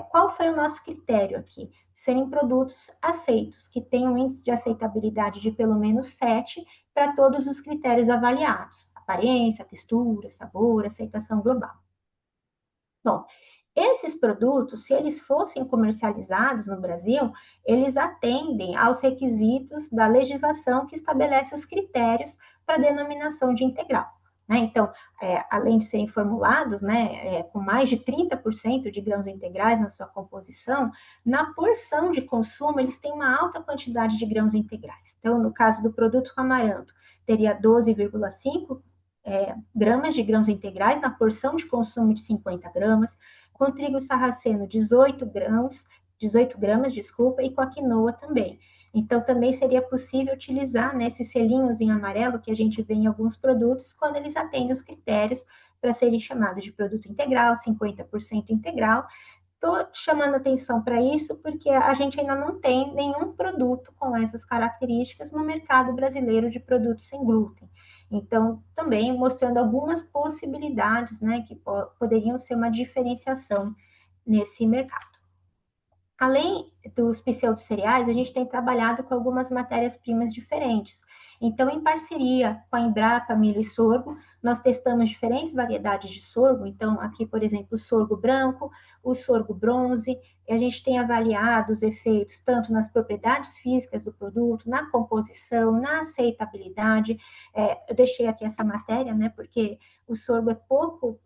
Speaker 2: Qual foi o nosso critério aqui? Serem produtos aceitos, que tenham um índice de aceitabilidade de pelo menos 7 para todos os critérios avaliados: aparência, textura, sabor, aceitação global. Bom, esses produtos, se eles fossem comercializados no Brasil, eles atendem aos requisitos da legislação que estabelece os critérios para denominação de integral. Né? Então, além de serem formulados, né, com mais de 30% de grãos integrais na sua composição, na porção de consumo eles têm uma alta quantidade de grãos integrais. Então, no caso do produto amaranto, teria 12,5 gramas de grãos integrais na porção de consumo de 50 gramas, com trigo sarraceno 18 gramas, desculpa, e com a quinoa também. Então, também seria possível utilizar, né, esses selinhos em amarelo que a gente vê em alguns produtos quando eles atendem os critérios para serem chamados de produto integral, 50% integral. estou chamando atenção para isso porque a gente ainda não tem nenhum produto com essas características no mercado brasileiro de produtos sem glúten. Então, também mostrando algumas possibilidades, né, que poderiam ser uma diferenciação nesse mercado. Além dos pseudocereais, a gente tem trabalhado com algumas matérias-primas diferentes. Então, em parceria com a Embrapa Milho e Sorgo, nós testamos diferentes variedades de sorgo. Então, aqui, por exemplo, o sorgo branco, o sorgo bronze. E a gente tem avaliado os efeitos tanto nas propriedades físicas do produto, na composição, na aceitabilidade. Eu deixei aqui essa matéria, né, porque o sorgo é pouco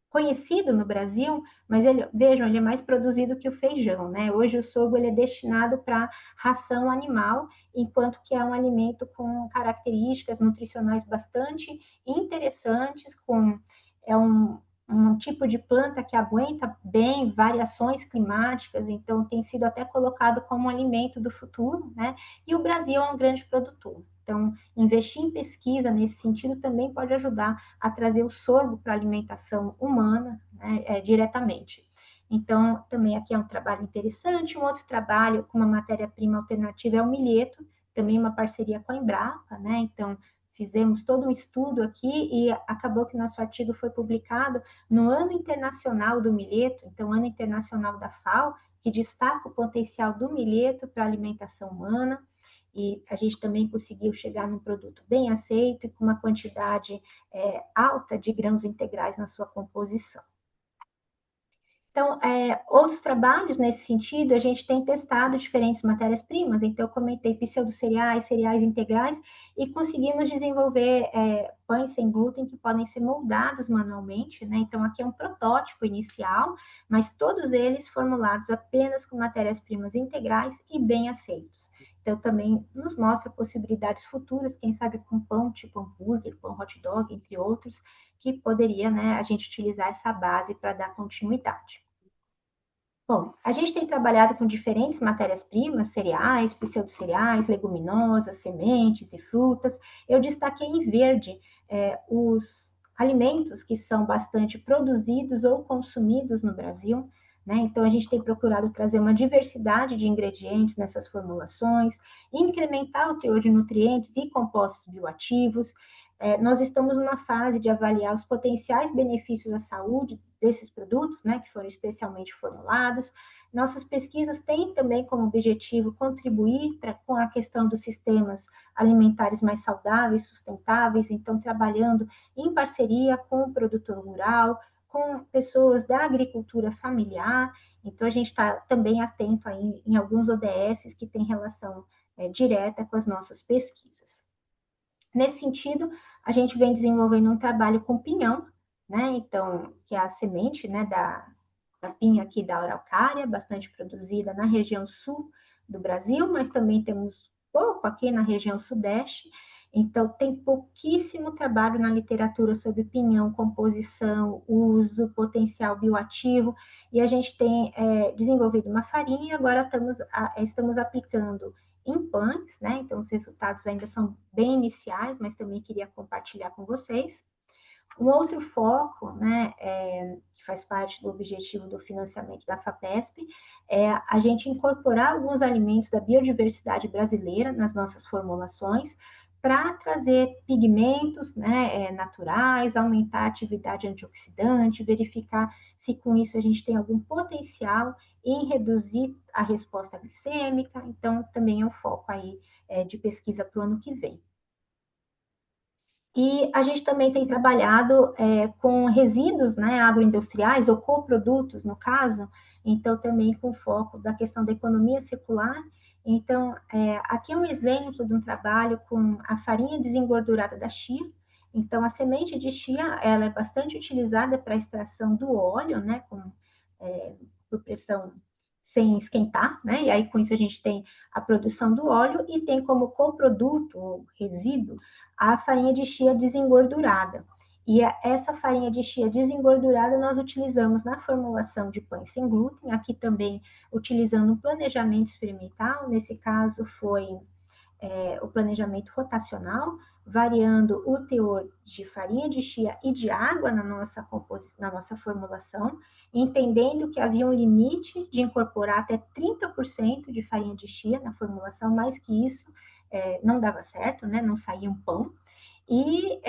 Speaker 2: conhecido no Brasil, mas vejam, ele é mais produzido que o feijão, né? Hoje o sorgo ele é destinado para ração animal, enquanto que é um alimento com características nutricionais bastante interessantes, é um tipo de planta que aguenta bem variações climáticas, então tem sido até colocado como alimento do futuro, né? E o Brasil é um grande produtor. Então, investir em pesquisa nesse sentido também pode ajudar a trazer o sorgo para a alimentação humana, né, diretamente. Então, também aqui é um trabalho interessante. Um outro trabalho com uma matéria-prima alternativa é o milheto, também uma parceria com a Embrapa, né? Então, fizemos todo um estudo aqui e acabou que nosso artigo foi publicado no Ano Internacional do Milheto, então, Ano Internacional da FAO, que destaca o potencial do milheto para a alimentação humana. E a gente também conseguiu chegar num produto bem aceito e com uma quantidade alta de grãos integrais na sua composição. Então, outros trabalhos nesse sentido, a gente tem testado diferentes matérias-primas. Então, eu comentei pseudocereais, cereais integrais, e conseguimos desenvolver pães sem glúten que podem ser moldados manualmente, né? Então, aqui é um protótipo inicial, mas todos eles formulados apenas com matérias-primas integrais e bem aceitos. Então, também nos mostra possibilidades futuras, quem sabe com pão tipo hambúrguer, pão hot dog, entre outros, que poderia, né, a gente utilizar essa base para dar continuidade. Bom, a gente tem trabalhado com diferentes matérias-primas, cereais, pseudocereais, leguminosas, sementes e frutas. Eu destaquei em verde os alimentos que são bastante produzidos ou consumidos no Brasil, né? Então, a gente tem procurado trazer uma diversidade de ingredientes nessas formulações, incrementar o teor de nutrientes e compostos bioativos. Nós estamos numa fase de avaliar os potenciais benefícios à saúde desses produtos, né, que foram especialmente formulados. Nossas pesquisas têm também como objetivo contribuir com a questão dos sistemas alimentares mais saudáveis, sustentáveis, então trabalhando em parceria com o produtor rural, com pessoas da agricultura familiar. Então, a gente está também atento aí em alguns ODS que têm relação direta com as nossas pesquisas. Nesse sentido, a gente vem desenvolvendo um trabalho com pinhão, né? Então, que é a semente, né, da pinha aqui da araucária, bastante produzida na região sul do Brasil, mas também temos pouco aqui na região sudeste. Então, tem pouquíssimo trabalho na literatura sobre pinhão, composição, uso, potencial bioativo, e a gente tem desenvolvido uma farinha e agora estamos aplicando em pães, né? Então, os resultados ainda são bem iniciais, mas também queria compartilhar com vocês. Um outro foco, né, que faz parte do objetivo do financiamento da FAPESP, é a gente incorporar alguns alimentos da biodiversidade brasileira nas nossas formulações, para trazer pigmentos, né, naturais, aumentar a atividade antioxidante, verificar se com isso a gente tem algum potencial em reduzir a resposta glicêmica. Então, também é um foco aí de pesquisa para o ano que vem. E a gente também tem trabalhado com resíduos, né, agroindustriais ou coprodutos, no caso, então também com foco da questão da economia circular. Então, aqui é um exemplo de um trabalho com a farinha desengordurada da chia. Então, a semente de chia, ela é bastante utilizada para a extração do óleo, né, por pressão sem esquentar, né? E aí com isso a gente tem a produção do óleo e tem como coproduto ou resíduo a farinha de chia desengordurada. E essa farinha de chia desengordurada nós utilizamos na formulação de pães sem glúten, aqui também utilizando um planejamento experimental, nesse caso foi o planejamento rotacional, variando o teor de farinha de chia e de água na nossa formulação, entendendo que havia um limite de incorporar até 30% de farinha de chia na formulação, mais que isso não dava certo, né? Não saía um pão. E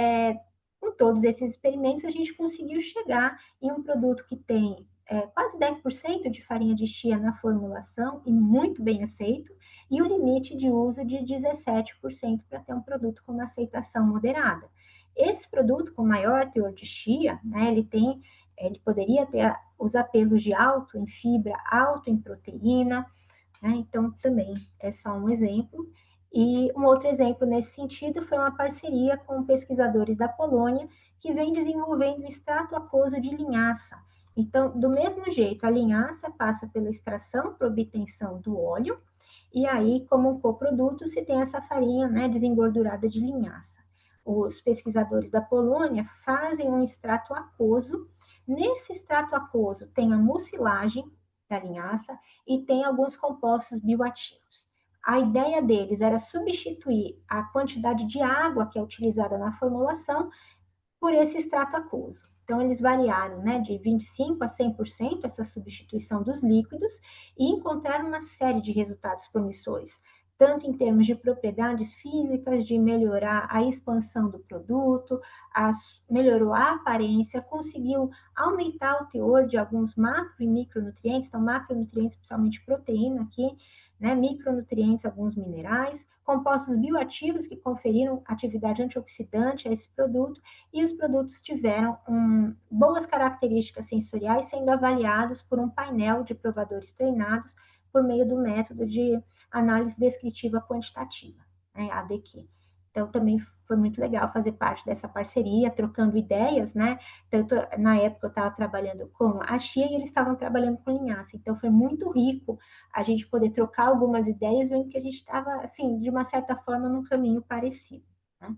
Speaker 2: com todos esses experimentos, a gente conseguiu chegar em um produto que tem quase 10% de farinha de chia na formulação e muito bem aceito, e o limite de uso de 17% para ter um produto com uma aceitação moderada. Esse produto com maior teor de chia, né, ele poderia ter os apelos de alto em fibra, alto em proteína, né, então também é só um exemplo. E um outro exemplo nesse sentido foi uma parceria com pesquisadores da Polônia que vem desenvolvendo extrato aquoso de linhaça. Então, do mesmo jeito, a linhaça passa pela extração para obtenção do óleo, e aí, como um coproduto, se tem essa farinha, né, desengordurada de linhaça. Os pesquisadores da Polônia fazem um extrato aquoso. Nesse extrato aquoso tem a mucilagem da linhaça e tem alguns compostos bioativos. A ideia deles era substituir a quantidade de água que é utilizada na formulação por esse extrato aquoso. Então, eles variaram, né, de 25% a 100% essa substituição dos líquidos e encontraram uma série de resultados promissores, tanto em termos de propriedades físicas, de melhorar a expansão do produto, melhorou a aparência, conseguiu aumentar o teor de alguns macro e micronutrientes, então macronutrientes, principalmente proteína aqui, né, micronutrientes, alguns minerais, compostos bioativos que conferiram atividade antioxidante a esse produto, e os produtos tiveram boas características sensoriais, sendo avaliados por um painel de provadores treinados por meio do método de análise descritiva quantitativa, né, ADQ. Então, também foi muito legal fazer parte dessa parceria, trocando ideias, né? Tanto na época eu estava trabalhando com a chia e eles estavam trabalhando com linhaça. Então, foi muito rico a gente poder trocar algumas ideias, vendo que a gente estava, assim, de uma certa forma, num caminho parecido, né?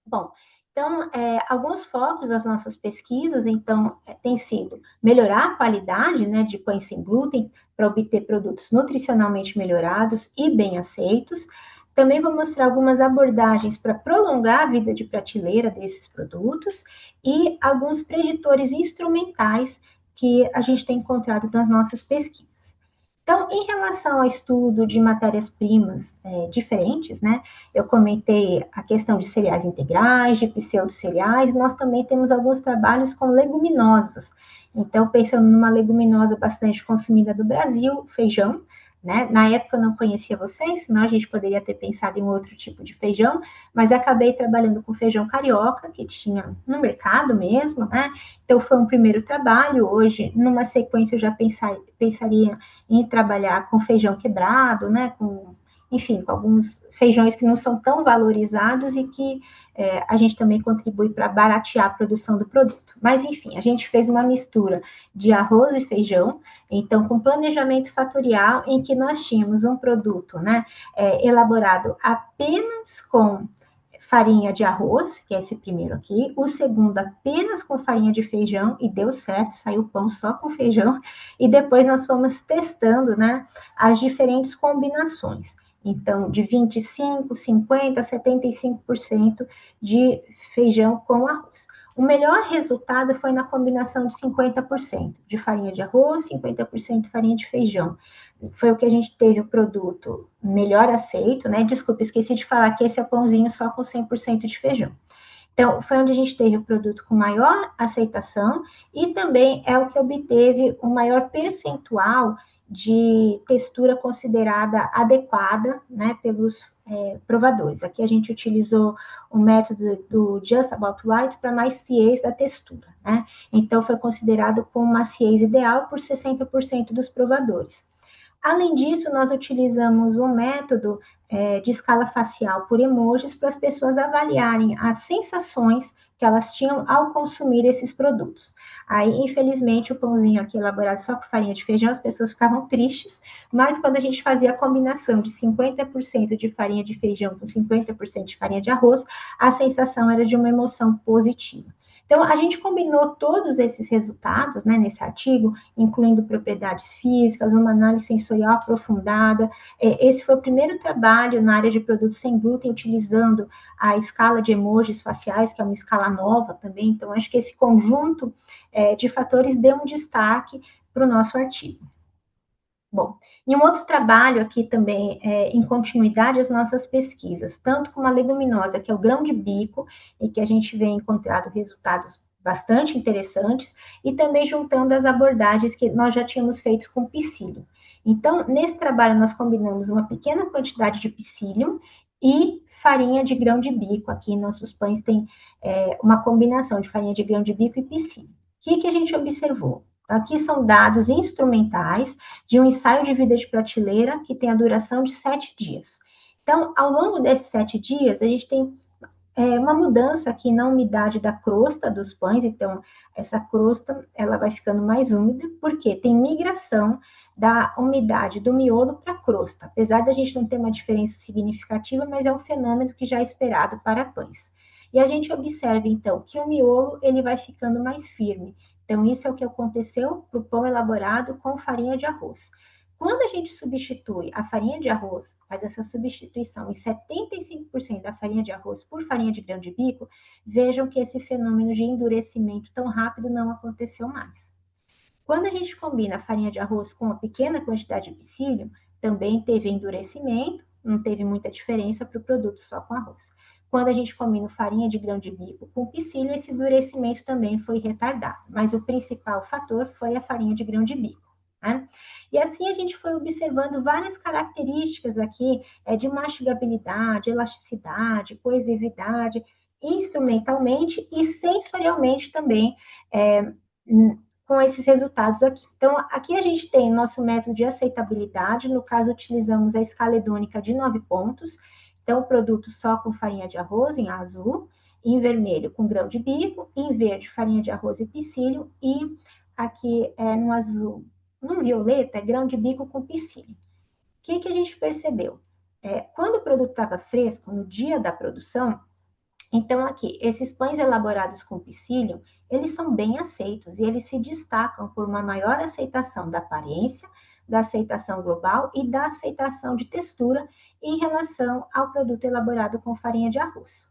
Speaker 2: Bom, então, alguns focos das nossas pesquisas, então, tem sido melhorar a qualidade, né, de pães sem glúten para obter produtos nutricionalmente melhorados e bem aceitos. Também vou mostrar algumas abordagens para prolongar a vida de prateleira desses produtos e alguns preditores instrumentais que a gente tem encontrado nas nossas pesquisas. Então, em relação ao estudo de matérias-primas diferentes, né, eu comentei a questão de cereais integrais, de pseudo-cereais, e nós também temos alguns trabalhos com leguminosas. Então, pensando numa leguminosa bastante consumida do Brasil, feijão, né? Na época eu não conhecia vocês, senão a gente poderia ter pensado em outro tipo de feijão, mas acabei trabalhando com feijão carioca, que tinha no mercado mesmo, né? Então foi um primeiro trabalho. Hoje, numa sequência, eu já pensaria em trabalhar com feijão quebrado, né? Enfim, com alguns feijões que não são tão valorizados e que a gente também contribui para baratear a produção do produto. Mas, enfim, a gente fez uma mistura de arroz e feijão, então, com planejamento fatorial, em que nós tínhamos um produto, né, elaborado apenas com farinha de arroz, que é esse primeiro aqui, o segundo apenas com farinha de feijão, e deu certo, saiu pão só com feijão, e depois nós fomos testando, né, as diferentes combinações. Então, de 25%, 50%, 75% de feijão com arroz. O melhor resultado foi na combinação de 50% de farinha de arroz, 50% de farinha de feijão. Foi o que a gente teve o produto melhor aceito, né? Desculpa, esqueci de falar que esse é o pãozinho só com 100% de feijão. Então, foi onde a gente teve o produto com maior aceitação e também é o que obteve o maior percentual de textura considerada adequada, né, pelos provadores. Aqui a gente utilizou o método do Just About Right para maciez da textura, né? Então, foi considerado como maciez ideal por 60% dos provadores. Além disso, nós utilizamos um método de escala facial por emojis para as pessoas avaliarem as sensações que elas tinham ao consumir esses produtos. Aí, infelizmente, o pãozinho aqui elaborado só com farinha de feijão, as pessoas ficavam tristes, mas quando a gente fazia a combinação de 50% de farinha de feijão com 50% de farinha de arroz, a sensação era de uma emoção positiva. Então, a gente combinou todos esses resultados, né, nesse artigo, incluindo propriedades físicas, uma análise sensorial aprofundada. Esse foi o primeiro trabalho na área de produtos sem glúten, utilizando a escala de emojis faciais, que é uma escala nova também. Então, acho que esse conjunto de fatores deu um destaque para o nosso artigo. Bom, e um outro trabalho aqui também, em continuidade às nossas pesquisas, tanto com uma leguminosa, que é o grão de bico, e que a gente vem encontrado resultados bastante interessantes, e também juntando as abordagens que nós já tínhamos feito com psyllium. Então, nesse trabalho, nós combinamos uma pequena quantidade de psyllium e farinha de grão de bico. Aqui, nossos pães têm uma combinação de farinha de grão de bico e psyllium. O que a gente observou? Aqui são dados instrumentais de um ensaio de vida de prateleira que tem a duração de 7 dias. Então, ao longo desses 7 dias, a gente tem uma mudança aqui na umidade da crosta dos pães. Então, essa crosta ela vai ficando mais úmida, porque tem migração da umidade do miolo para a crosta. Apesar da gente não ter uma diferença significativa, mas é um fenômeno que já é esperado para pães. E a gente observa, então, que o miolo ele vai ficando mais firme. Então, isso é o que aconteceu para o pão elaborado com farinha de arroz. Quando a gente substitui a farinha de arroz, faz essa substituição em 75% da farinha de arroz por farinha de grão de bico, vejam que esse fenômeno de endurecimento tão rápido não aconteceu mais. Quando a gente combina a farinha de arroz com uma pequena quantidade de psyllium, também teve endurecimento, não teve muita diferença para o produto só com arroz. Quando a gente combina farinha de grão de bico com psyllium, esse endurecimento também foi retardado, mas o principal fator foi a farinha de grão de bico. Né? E assim a gente foi observando várias características aqui de mastigabilidade, elasticidade, coesividade, instrumentalmente e sensorialmente também, com esses resultados aqui. Então, aqui a gente tem nosso método de aceitabilidade, no caso, utilizamos a escala hedônica de 9 pontos, então, o produto só com farinha de arroz, em azul, em vermelho, com grão de bico, em verde, farinha de arroz e psyllium, e aqui no azul, no violeta, é grão de bico com psyllium. O que a gente percebeu? Quando o produto estava fresco, no dia da produção, então, aqui, esses pães elaborados com psyllium, eles são bem aceitos e eles se destacam por uma maior aceitação da aparência, da aceitação global e da aceitação de textura em relação ao produto elaborado com farinha de arroz.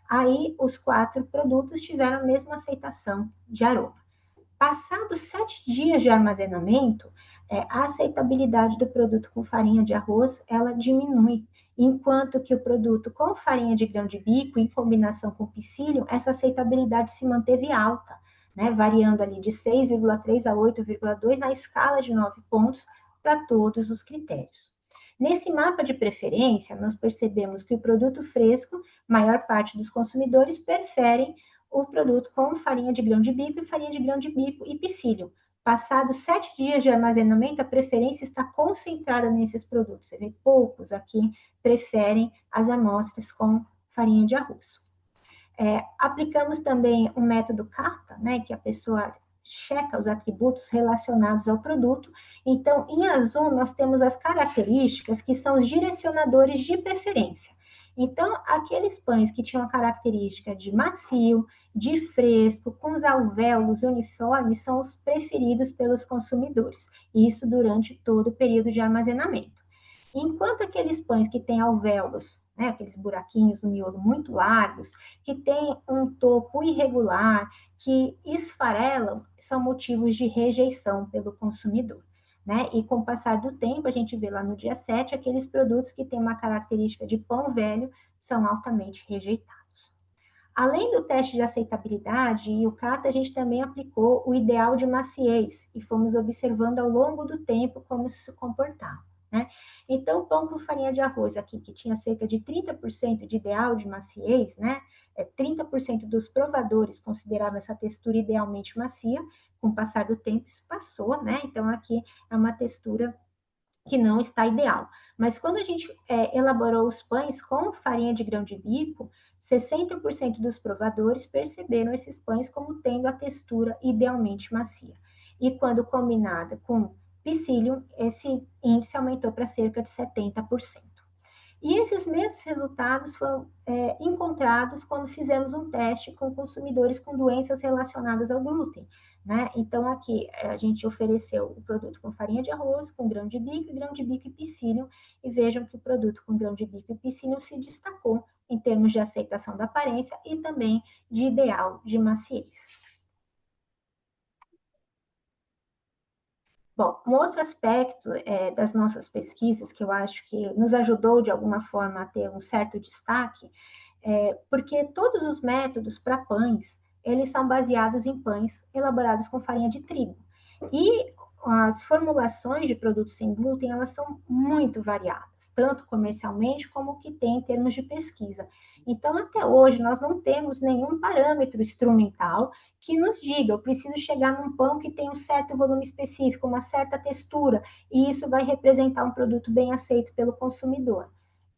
Speaker 2: Aí, os 4 produtos tiveram a mesma aceitação de aroma. Passados 7 dias de armazenamento, a aceitabilidade do produto com farinha de arroz, ela diminui, enquanto que o produto com farinha de grão de bico, em combinação com psyllium, essa aceitabilidade se manteve alta, né, variando ali de 6,3 a 8,2 na escala de 9 pontos para todos os critérios. Nesse mapa de preferência, nós percebemos que o produto fresco, maior parte dos consumidores preferem o produto com farinha de grão de bico e farinha de grão de bico e psyllium. Passados 7 dias de armazenamento, a preferência está concentrada nesses produtos. Você vê, poucos aqui preferem as amostras com farinha de arroz. Aplicamos também o método CATA, né, que a pessoa checa os atributos relacionados ao produto. Então, em azul, nós temos as características que são os direcionadores de preferência. Então, aqueles pães que tinham a característica de macio, de fresco, com os alvéolos uniformes, são os preferidos pelos consumidores. Isso durante todo o período de armazenamento. Enquanto aqueles pães que têm alvéolos, né, aqueles buraquinhos no miolo muito largos, que têm um topo irregular, que esfarelam, são motivos de rejeição pelo consumidor. Né? E com o passar do tempo, a gente vê lá no dia 7, aqueles produtos que têm uma característica de pão velho são altamente rejeitados. Além do teste de aceitabilidade e o CATA, a gente também aplicou o ideal de maciez e fomos observando ao longo do tempo como isso se comportava. Né? Então, o pão com farinha de arroz aqui, que tinha cerca de 30% de ideal de maciez, né? 30% dos provadores consideravam essa textura idealmente macia. Com o passar do tempo, isso passou, né? Então, aqui é uma textura que não está ideal. Mas quando a gente elaborou os pães com farinha de grão de bico, 60% dos provadores perceberam esses pães como tendo a textura idealmente macia. E quando combinada com psyllium, esse índice aumentou para cerca de 70%. E esses mesmos resultados foram encontrados quando fizemos um teste com consumidores com doenças relacionadas ao glúten, né? Então, aqui a gente ofereceu o produto com farinha de arroz, com grão de bico e psyllium, e vejam que o produto com grão de bico e psyllium se destacou em termos de aceitação da aparência e também de ideal de maciez. Bom, um outro aspecto das nossas pesquisas que eu acho que nos ajudou de alguma forma a ter um certo destaque porque todos os métodos para pães, eles são baseados em pães elaborados com farinha de trigo. E as formulações de produtos sem glúten, elas são muito variadas, tanto comercialmente como o que tem em termos de pesquisa. Então, até hoje, nós não temos nenhum parâmetro instrumental que nos diga, eu preciso chegar num pão que tem um certo volume específico, uma certa textura, e isso vai representar um produto bem aceito pelo consumidor.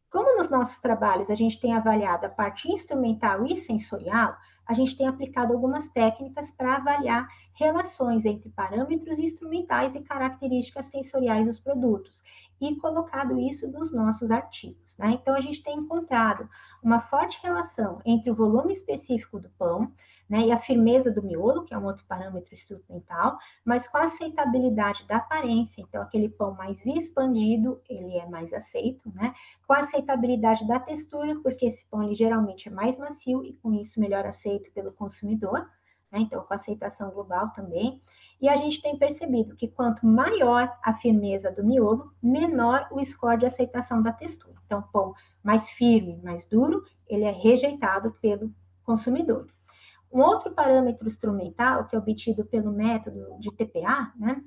Speaker 2: Como nos nossos trabalhos a gente tem avaliado a parte instrumental e sensorial, a gente tem aplicado algumas técnicas para avaliar relações entre parâmetros instrumentais e características sensoriais dos produtos e colocado isso nos nossos artigos, né? Então, a gente tem encontrado uma forte relação entre o volume específico do pão, né, e a firmeza do miolo, que é um outro parâmetro instrumental, mas com a aceitabilidade da aparência. Então, aquele pão mais expandido, ele é mais aceito, né? Com a aceitabilidade da textura, porque esse pão ele, geralmente é mais macio e com isso melhor aceito pelo consumidor, né? Então com a aceitação global também. E a gente tem percebido que quanto maior a firmeza do miolo, menor o score de aceitação da textura. Então, pão mais firme, mais duro, ele é rejeitado pelo consumidor. Um outro parâmetro instrumental, que é obtido pelo método de TPA, né,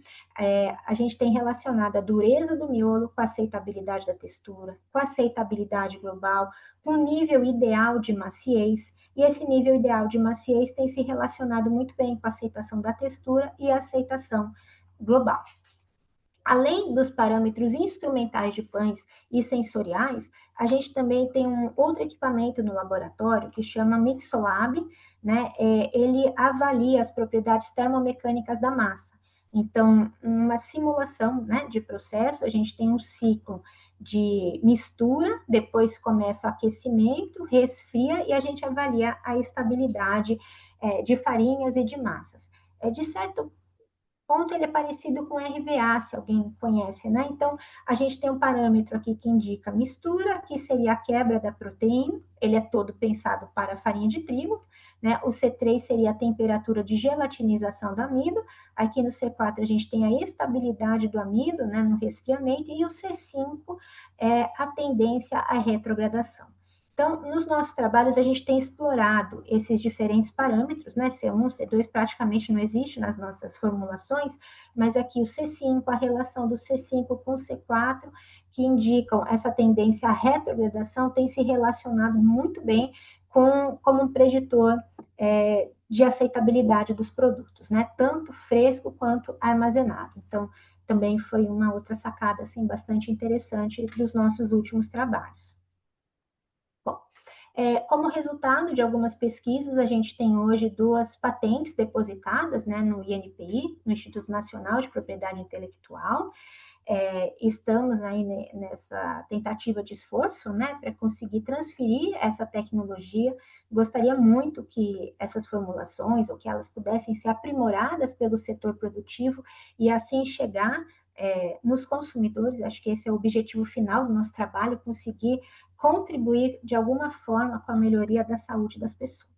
Speaker 2: a gente tem relacionado a dureza do miolo com a aceitabilidade da textura, com a aceitabilidade global, com o nível ideal de maciez, e esse nível ideal de maciez tem se relacionado muito bem com a aceitação da textura e a aceitação global. Além dos parâmetros instrumentais de pães e sensoriais, a gente também tem um outro equipamento no laboratório que chama Mixolab, né? Ele avalia as propriedades termomecânicas da massa. Então, uma simulação, né, de processo, a gente tem um ciclo de mistura, depois começa o aquecimento, resfria e a gente avalia a estabilidade de farinhas e de massas. De certo ponto ele é parecido com RVA, se alguém conhece, né? Então, a gente tem um parâmetro aqui que indica mistura, que seria a quebra da proteína, ele é todo pensado para farinha de trigo, né? O C3 seria a temperatura de gelatinização do amido, aqui no C4 a gente tem a estabilidade do amido, né, no resfriamento, e o C5 é a tendência à retrogradação. Então, nos nossos trabalhos, a gente tem explorado esses diferentes parâmetros, né? C1, C2 praticamente não existe nas nossas formulações, mas aqui o C5, a relação do C5 com o C4, que indicam essa tendência à retrogradação, tem se relacionado muito bem como um preditor de aceitabilidade dos produtos, né? Tanto fresco quanto armazenado. Então, também foi uma outra sacada, assim, bastante interessante dos nossos últimos trabalhos. Bom, como resultado de algumas pesquisas, a gente tem hoje 2 patentes depositadas, né, no INPI, no Instituto Nacional de Propriedade Intelectual. Estamos aí nessa tentativa de esforço, né, para conseguir transferir essa tecnologia. Gostaria muito que essas formulações, ou que elas pudessem ser aprimoradas pelo setor produtivo e assim chegar nos consumidores. Acho que esse é o objetivo final do nosso trabalho, conseguir contribuir de alguma forma com a melhoria da saúde das pessoas.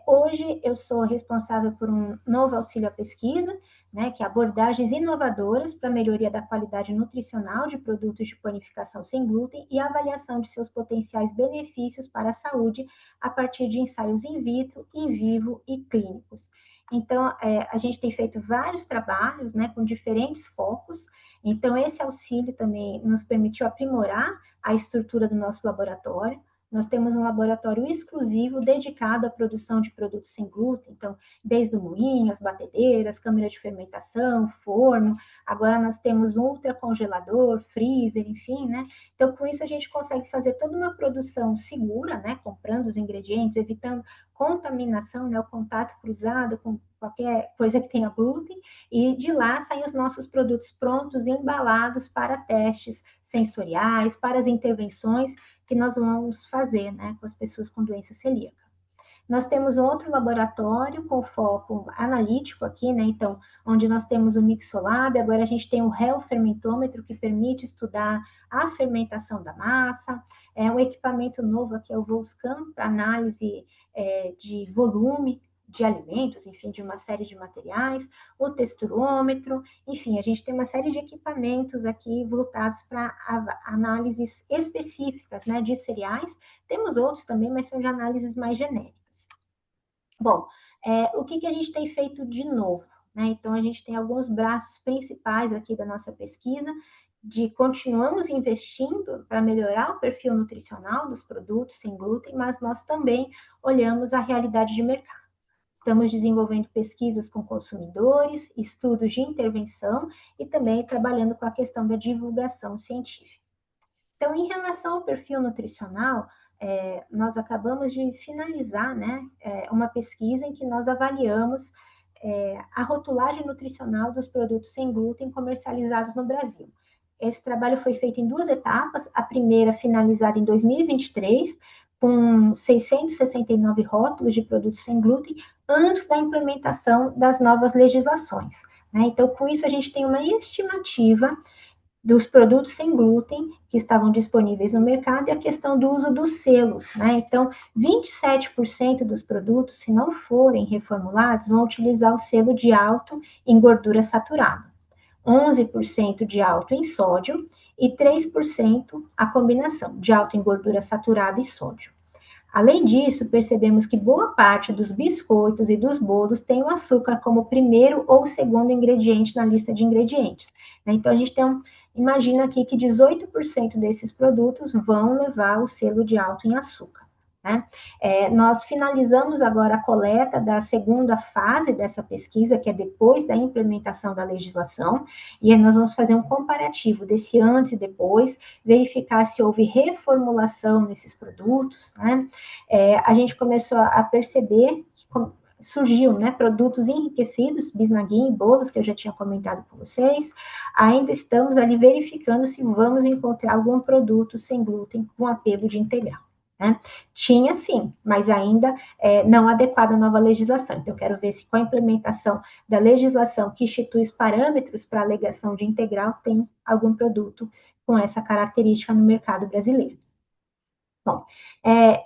Speaker 2: Hoje eu sou responsável por um novo auxílio à pesquisa, né, que é abordagens inovadoras para a melhoria da qualidade nutricional de produtos de panificação sem glúten e avaliação de seus potenciais benefícios para a saúde a partir de ensaios in vitro, in vivo e clínicos. Então, a gente tem feito vários trabalhos, né, com diferentes focos. Então, esse auxílio também nos permitiu aprimorar a estrutura do nosso laboratório, nós temos um laboratório exclusivo dedicado à produção de produtos sem glúten, então, desde o moinho, as batedeiras, câmara de fermentação, forno, agora nós temos um ultracongelador, freezer, enfim, né? Então, com isso, a gente consegue fazer toda uma produção segura, né? Comprando os ingredientes, evitando contaminação, né? O contato cruzado com qualquer coisa que tenha glúten, e de lá saem os nossos produtos prontos, embalados para testes sensoriais, para as intervenções que nós vamos fazer, né, com as pessoas com doença celíaca. Nós temos um outro laboratório com foco analítico aqui, né? Então, onde nós temos o Mixolab, agora a gente tem o Hell Fermentômetro, que permite estudar a fermentação da massa. É um equipamento novo aqui, é o Volscan, para análise de volume de alimentos, enfim, de uma série de materiais, o texturômetro, enfim, a gente tem uma série de equipamentos aqui voltados para análises específicas, né, de cereais. Temos outros também, mas são de análises mais genéricas. Bom, o que a gente tem feito de novo? Né? Então, a gente tem alguns braços principais aqui da nossa pesquisa, de continuamos investindo para melhorar o perfil nutricional dos produtos sem glúten, mas nós também olhamos a realidade de mercado. Estamos desenvolvendo pesquisas com consumidores, estudos de intervenção e também trabalhando com a questão da divulgação científica. Então, em relação ao perfil nutricional, nós acabamos de finalizar, né, uma pesquisa em que nós avaliamos a rotulagem nutricional dos produtos sem glúten comercializados no Brasil. Esse trabalho foi feito em 2 etapas, a primeira finalizada em 2023, com 669 rótulos de produtos sem glúten, antes da implementação das novas legislações. Né? Então, com isso, a gente tem uma estimativa dos produtos sem glúten que estavam disponíveis no mercado e a questão do uso dos selos, né? Então, 27% dos produtos, se não forem reformulados, vão utilizar o selo de alto em gordura saturada, 11% de alto em sódio e 3% a combinação de alto em gordura saturada e sódio. Além disso, percebemos que boa parte dos biscoitos e dos bolos tem o açúcar como primeiro ou segundo ingrediente na lista de ingredientes. Né? Então, a gente imagina aqui que 18% desses produtos vão levar o selo de alto em açúcar. Né? Nós finalizamos agora a coleta da segunda fase dessa pesquisa, que é depois da implementação da legislação, e aí nós vamos fazer um comparativo desse antes e depois, verificar se houve reformulação nesses produtos. Né? A gente começou a perceber que surgiu, né, produtos enriquecidos, bisnaguinha e bolos, que eu já tinha comentado com vocês. Ainda estamos ali verificando se vamos encontrar algum produto sem glúten com apelo de integral. Né? Tinha sim, mas ainda não adequada à nova legislação. Então, eu quero ver se com a implementação da legislação que institui os parâmetros para a alegação de integral, tem algum produto com essa característica no mercado brasileiro. Bom,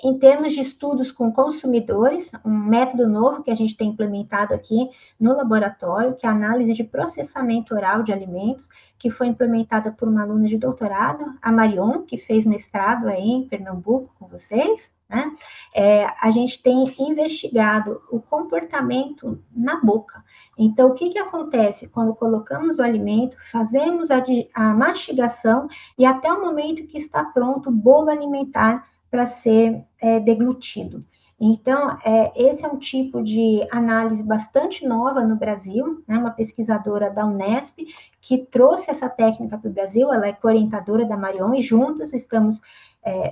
Speaker 2: em termos de estudos com consumidores, um método novo que a gente tem implementado aqui no laboratório, que é a análise de processamento oral de alimentos, que foi implementada por uma aluna de doutorado, a Marion, que fez mestrado aí em Pernambuco com vocês, né? A gente tem investigado o comportamento na boca. Então, o que acontece quando colocamos o alimento, fazemos a mastigação e até o momento que está pronto o bolo alimentar para ser deglutido. Então, esse é um tipo de análise bastante nova no Brasil, né? Uma pesquisadora da Unesp que trouxe essa técnica para o Brasil, ela é co-orientadora da Marion, e juntas estamos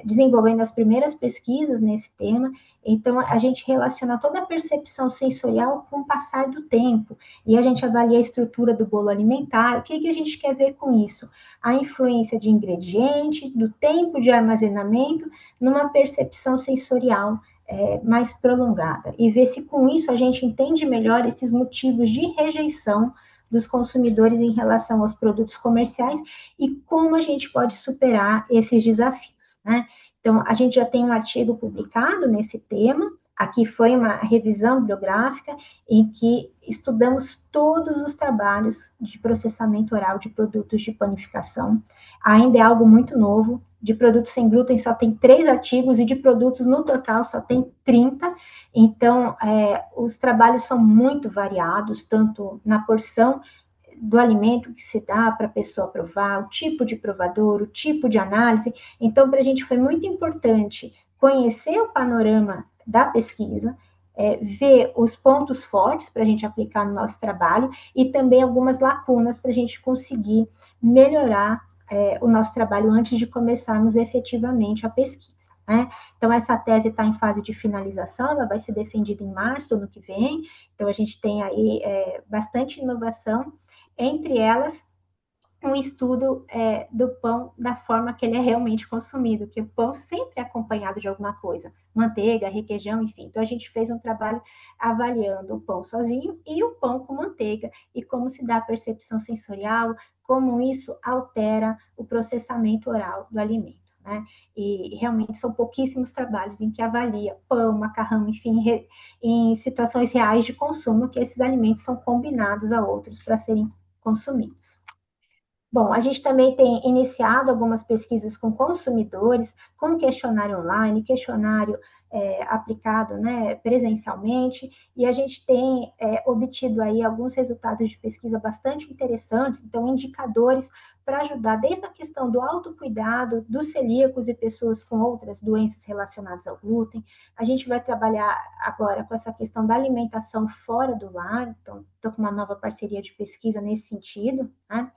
Speaker 2: desenvolvendo as primeiras pesquisas nesse tema. Então, a gente relaciona toda a percepção sensorial com o passar do tempo, e a gente avalia a estrutura do bolo alimentar. O que a gente quer ver com isso? A influência de ingrediente, do tempo de armazenamento, numa percepção sensorial mais prolongada, e ver se com isso a gente entende melhor esses motivos de rejeição dos consumidores em relação aos produtos comerciais e como a gente pode superar esses desafios, né? Então, a gente já tem um artigo publicado nesse tema. Aqui foi uma revisão bibliográfica em que estudamos todos os trabalhos de processamento oral de produtos de panificação. Ainda é algo muito novo. De produtos sem glúten só tem 3 artigos e de produtos no total só tem 30. Então, os trabalhos são muito variados, tanto na porção do alimento que se dá para a pessoa provar, o tipo de provador, o tipo de análise. Então, para a gente foi muito importante conhecer o panorama da pesquisa, ver os pontos fortes para a gente aplicar no nosso trabalho e também algumas lacunas para a gente conseguir melhorar o nosso trabalho antes de começarmos efetivamente a pesquisa. Né? Então, essa tese está em fase de finalização, ela vai ser defendida em março do ano que vem, então a gente tem aí bastante inovação, entre elas um estudo do pão da forma que ele é realmente consumido, que o pão sempre é acompanhado de alguma coisa, manteiga, requeijão, enfim. Então, a gente fez um trabalho avaliando o pão sozinho e o pão com manteiga, e como se dá a percepção sensorial, como isso altera o processamento oral do alimento. Né? E realmente são pouquíssimos trabalhos em que avalia pão, macarrão, enfim, em situações reais de consumo, que esses alimentos são combinados a outros para serem consumidos. Bom, a gente também tem iniciado algumas pesquisas com consumidores, com questionário online, questionário aplicado, né, presencialmente, e a gente tem obtido aí alguns resultados de pesquisa bastante interessantes, então indicadores para ajudar desde a questão do autocuidado dos celíacos e pessoas com outras doenças relacionadas ao glúten. A gente vai trabalhar agora com essa questão da alimentação fora do lar, então estou com uma nova parceria de pesquisa nesse sentido, né?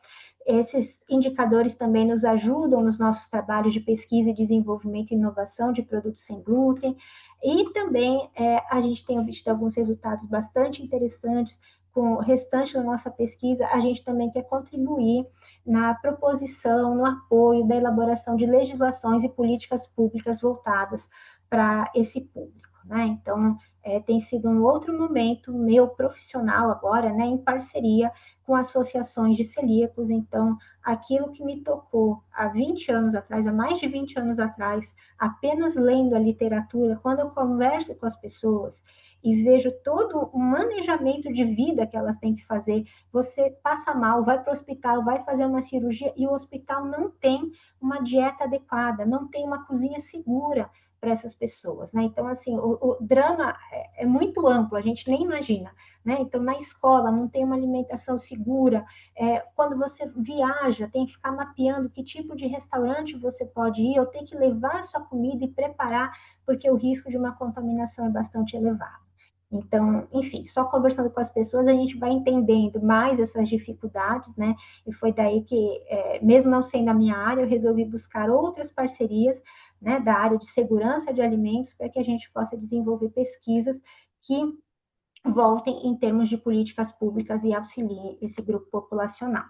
Speaker 2: Esses indicadores também nos ajudam nos nossos trabalhos de pesquisa e desenvolvimento e inovação de produtos sem glúten. E também a gente tem obtido alguns resultados bastante interessantes com o restante da nossa pesquisa. A gente também quer contribuir na proposição, no apoio da elaboração de legislações e políticas públicas voltadas para esse público. Né? Então, tem sido um outro momento meu profissional agora, né, em parceria com associações de celíacos. Então, aquilo que me tocou há 20 anos atrás, há mais de 20 anos atrás, apenas lendo a literatura, quando eu converso com as pessoas e vejo todo o manejamento de vida que elas têm que fazer, você passa mal, vai para o hospital, vai fazer uma cirurgia e o hospital não tem uma dieta adequada, não tem uma cozinha segura para essas pessoas, né? Então, assim, o drama é muito amplo, a gente nem imagina, né? Então, na escola não tem uma alimentação segura, quando você viaja, tem que ficar mapeando que tipo de restaurante você pode ir, ou tem que levar a sua comida e preparar, porque o risco de uma contaminação é bastante elevado. Então, enfim, só conversando com as pessoas a gente vai entendendo mais essas dificuldades, né? E foi daí que, mesmo não sendo a minha área, eu resolvi buscar outras parcerias, né, da área de segurança de alimentos para que a gente possa desenvolver pesquisas que voltem em termos de políticas públicas e auxiliem esse grupo populacional.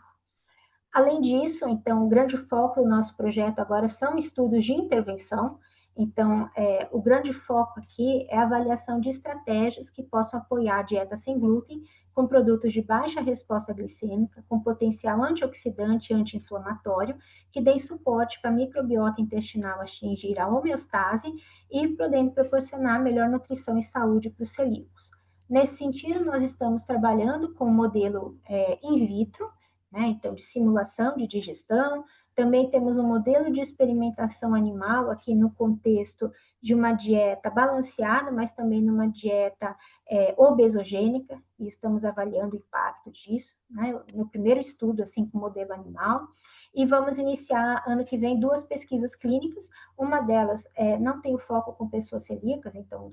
Speaker 2: Além disso, então, o grande foco do nosso projeto agora são estudos de intervenção. Então, o grande foco aqui é a avaliação de estratégias que possam apoiar a dieta sem glúten com produtos de baixa resposta glicêmica, com potencial antioxidante e anti-inflamatório, que deem suporte para a microbiota intestinal atingir a homeostase e podendo proporcionar melhor nutrição e saúde para os celíacos. Nesse sentido, nós estamos trabalhando com um modelo in vitro, né? Então, de simulação de digestão. Também temos um modelo de experimentação animal aqui no contexto de uma dieta balanceada, mas também numa dieta obesogênica, e estamos avaliando o impacto disso, né? No primeiro estudo, assim, com modelo animal. E vamos iniciar, ano que vem, 2 pesquisas clínicas. Uma delas não tem o foco com pessoas celíacas, então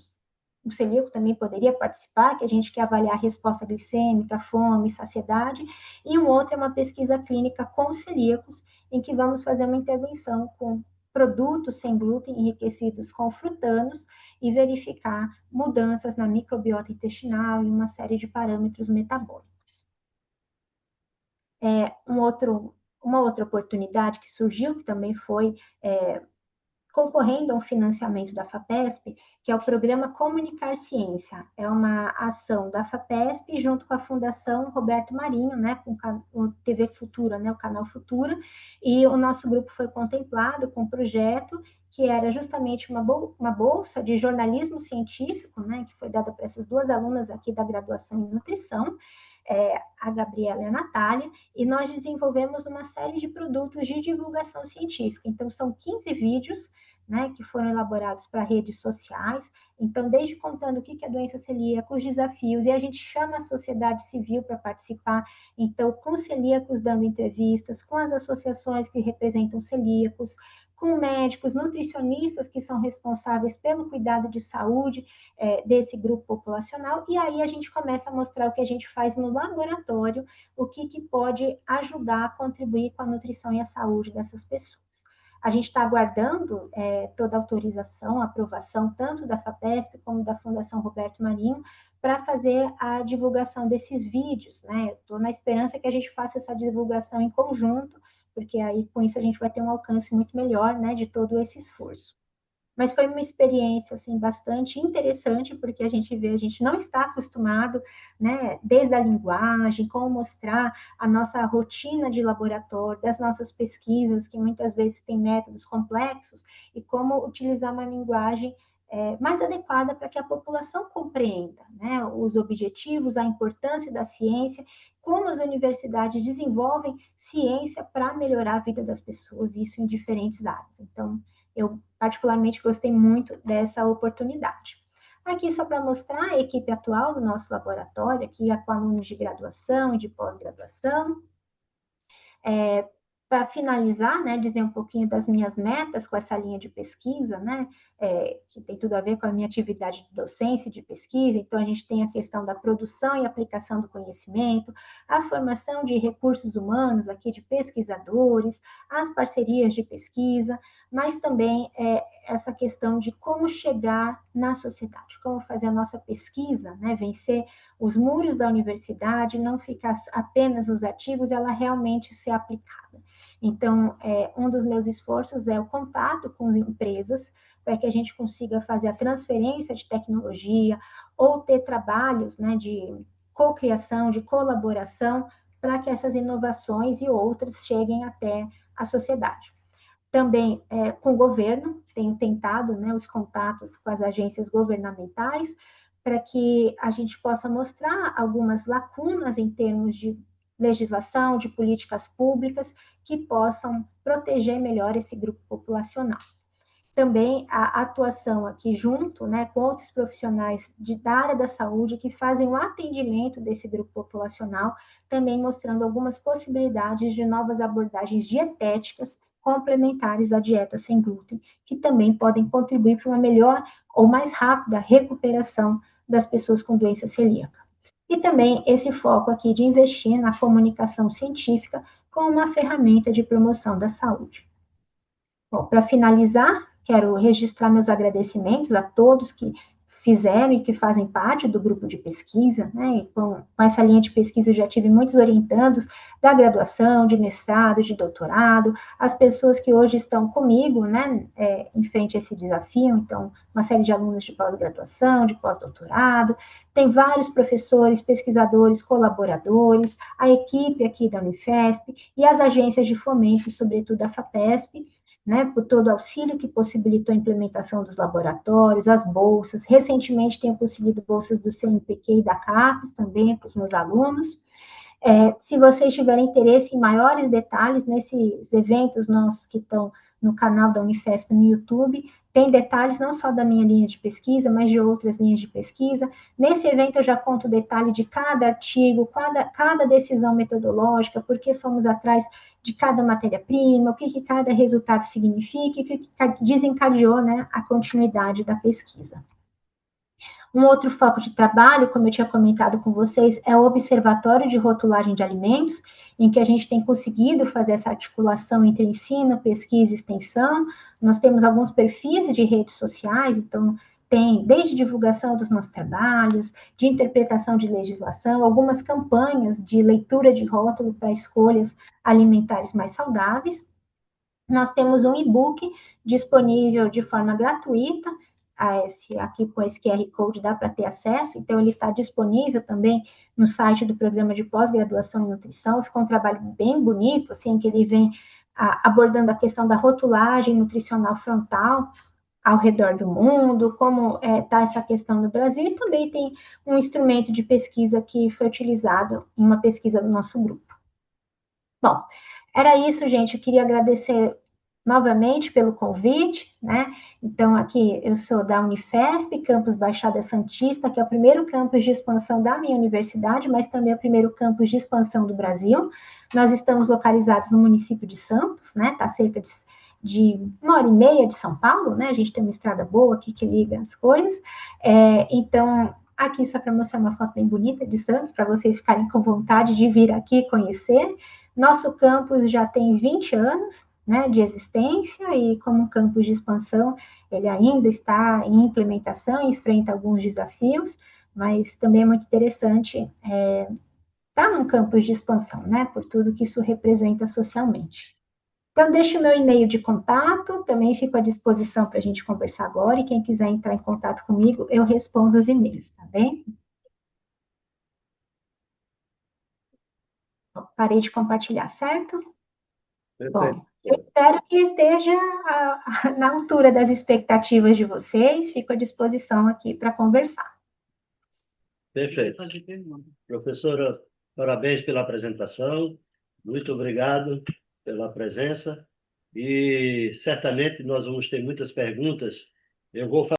Speaker 2: o celíaco também poderia participar, que a gente quer avaliar a resposta glicêmica, fome, saciedade, e um outro é uma pesquisa clínica com celíacos, em que vamos fazer uma intervenção com produtos sem glúten enriquecidos com frutanos e verificar mudanças na microbiota intestinal e uma série de parâmetros metabólicos. Uma outra oportunidade que surgiu, que também foi concorrendo a um financiamento da FAPESP, que é o programa Comunicar Ciência. É uma ação da FAPESP junto com a Fundação Roberto Marinho, né, com o TV Futura, né, o canal Futura, e o nosso grupo foi contemplado com um projeto que era justamente uma bolsa de jornalismo científico, né, que foi dada para essas 2 alunas aqui da graduação em nutrição, a Gabriela e a Natália, e nós desenvolvemos uma série de produtos de divulgação científica. Então, são 15 vídeos, né, que foram elaborados para redes sociais. Então, desde contando o que é a doença celíaca, os desafios, e a gente chama a sociedade civil para participar. Então, com celíacos dando entrevistas, com as associações que representam celíacos, com médicos, nutricionistas que são responsáveis pelo cuidado de saúde desse grupo populacional, e aí a gente começa a mostrar o que a gente faz no laboratório, o que pode ajudar a contribuir com a nutrição e a saúde dessas pessoas. A gente está aguardando toda a autorização, a aprovação, tanto da FAPESP como da Fundação Roberto Marinho, para fazer a divulgação desses vídeos, né? Estou na esperança que a gente faça essa divulgação em conjunto, porque aí com isso a gente vai ter um alcance muito melhor, né, de todo esse esforço. Mas foi uma experiência assim bastante interessante, porque a gente vê, a gente não está acostumado, né, desde a linguagem, como mostrar a nossa rotina de laboratório, das nossas pesquisas, que muitas vezes têm métodos complexos, e como utilizar uma linguagem mais adequada para que a população compreenda, né, os objetivos, a importância da ciência, como as universidades desenvolvem ciência para melhorar a vida das pessoas, isso em diferentes áreas. Então, eu particularmente gostei muito dessa oportunidade. Aqui só para mostrar a equipe atual do nosso laboratório, aqui com alunos de graduação e de pós-graduação. Para finalizar, né, dizer um pouquinho das minhas metas com essa linha de pesquisa, né, que tem tudo a ver com a minha atividade de docência e de pesquisa. Então, a gente tem a questão da produção e aplicação do conhecimento, a formação de recursos humanos aqui de pesquisadores, as parcerias de pesquisa, mas também essa questão de como chegar na sociedade, como fazer a nossa pesquisa, né, vencer os muros da universidade, não ficar apenas nos artigos, ela realmente ser aplicada. Então, um dos meus esforços é o contato com as empresas, para que a gente consiga fazer a transferência de tecnologia ou ter trabalhos, né, de cocriação, de colaboração, para que essas inovações e outras cheguem até a sociedade. Também com o governo, tenho tentado, né, os contatos com as agências governamentais, para que a gente possa mostrar algumas lacunas em termos de legislação, de políticas públicas, que possam proteger melhor esse grupo populacional. Também a atuação aqui junto, né, com outros profissionais da área da saúde que fazem o atendimento desse grupo populacional, também mostrando algumas possibilidades de novas abordagens dietéticas complementares à dieta sem glúten, que também podem contribuir para uma melhor ou mais rápida recuperação das pessoas com doença celíaca. E também esse foco aqui de investir na comunicação científica como uma ferramenta de promoção da saúde. Bom, para finalizar, quero registrar meus agradecimentos a todos que fizeram e que fazem parte do grupo de pesquisa, né? E com essa linha de pesquisa eu já tive muitos orientandos da graduação, de mestrado, de doutorado, as pessoas que hoje estão comigo, né, em frente a esse desafio, então, uma série de alunos de pós-graduação, de pós-doutorado, tem vários professores, pesquisadores, colaboradores, a equipe aqui da Unifesp e as agências de fomento, sobretudo a FAPESP, né, por todo o auxílio que possibilitou a implementação dos laboratórios, as bolsas. Recentemente tenho conseguido bolsas do CNPq e da CAPES também para os meus alunos. Se vocês tiverem interesse em maiores detalhes nesses eventos nossos que estão no canal da Unifesp no YouTube, tem detalhes não só da minha linha de pesquisa, mas de outras linhas de pesquisa. Nesse evento eu já conto o detalhe de cada artigo, cada decisão metodológica, por que fomos atrás de cada matéria-prima, o que cada resultado significa, o que desencadeou, né, a continuidade da pesquisa. Um outro foco de trabalho, como eu tinha comentado com vocês, é o Observatório de Rotulagem de Alimentos, em que a gente tem conseguido fazer essa articulação entre ensino, pesquisa e extensão. Nós temos alguns perfis de redes sociais, então tem desde divulgação dos nossos trabalhos, de interpretação de legislação, algumas campanhas de leitura de rótulo para escolhas alimentares mais saudáveis. Nós temos um e-book disponível de forma gratuita, aqui com esse QR Code dá para ter acesso, então ele está disponível também no site do programa de pós-graduação em nutrição. Ficou um trabalho bem bonito, assim, que ele vem abordando a questão da rotulagem nutricional frontal ao redor do mundo, como está essa questão no Brasil, e também tem um instrumento de pesquisa que foi utilizado em uma pesquisa do nosso grupo. Bom, era isso, gente. Eu queria agradecer novamente pelo convite, né? Então, aqui eu sou da Unifesp, campus Baixada Santista, que é o primeiro campus de expansão da minha universidade, mas também é o primeiro campus de expansão do Brasil. Nós estamos localizados no município de Santos, né? Está cerca de de 1h30 de São Paulo, né? A gente tem uma estrada boa aqui que liga as coisas. Então, aqui só para mostrar uma foto bem bonita de Santos, para vocês ficarem com vontade de vir aqui conhecer. Nosso campus já tem 20 anos, né, de existência, e como um campus de expansão, ele ainda está em implementação, enfrenta alguns desafios, mas também é muito interessante estar num campus de expansão, né, por tudo que isso representa socialmente. Então, deixe o meu e-mail de contato, também fico à disposição para a gente conversar agora, e quem quiser entrar em contato comigo, eu respondo os e-mails, tá bem? Parei de compartilhar, certo?
Speaker 1: Perfeito.
Speaker 2: Bom, eu espero que esteja na altura das expectativas de vocês, fico à disposição aqui para conversar.
Speaker 1: Perfeito. Professora, parabéns pela apresentação, muito obrigado pela presença e certamente nós vamos ter muitas perguntas. Eu vou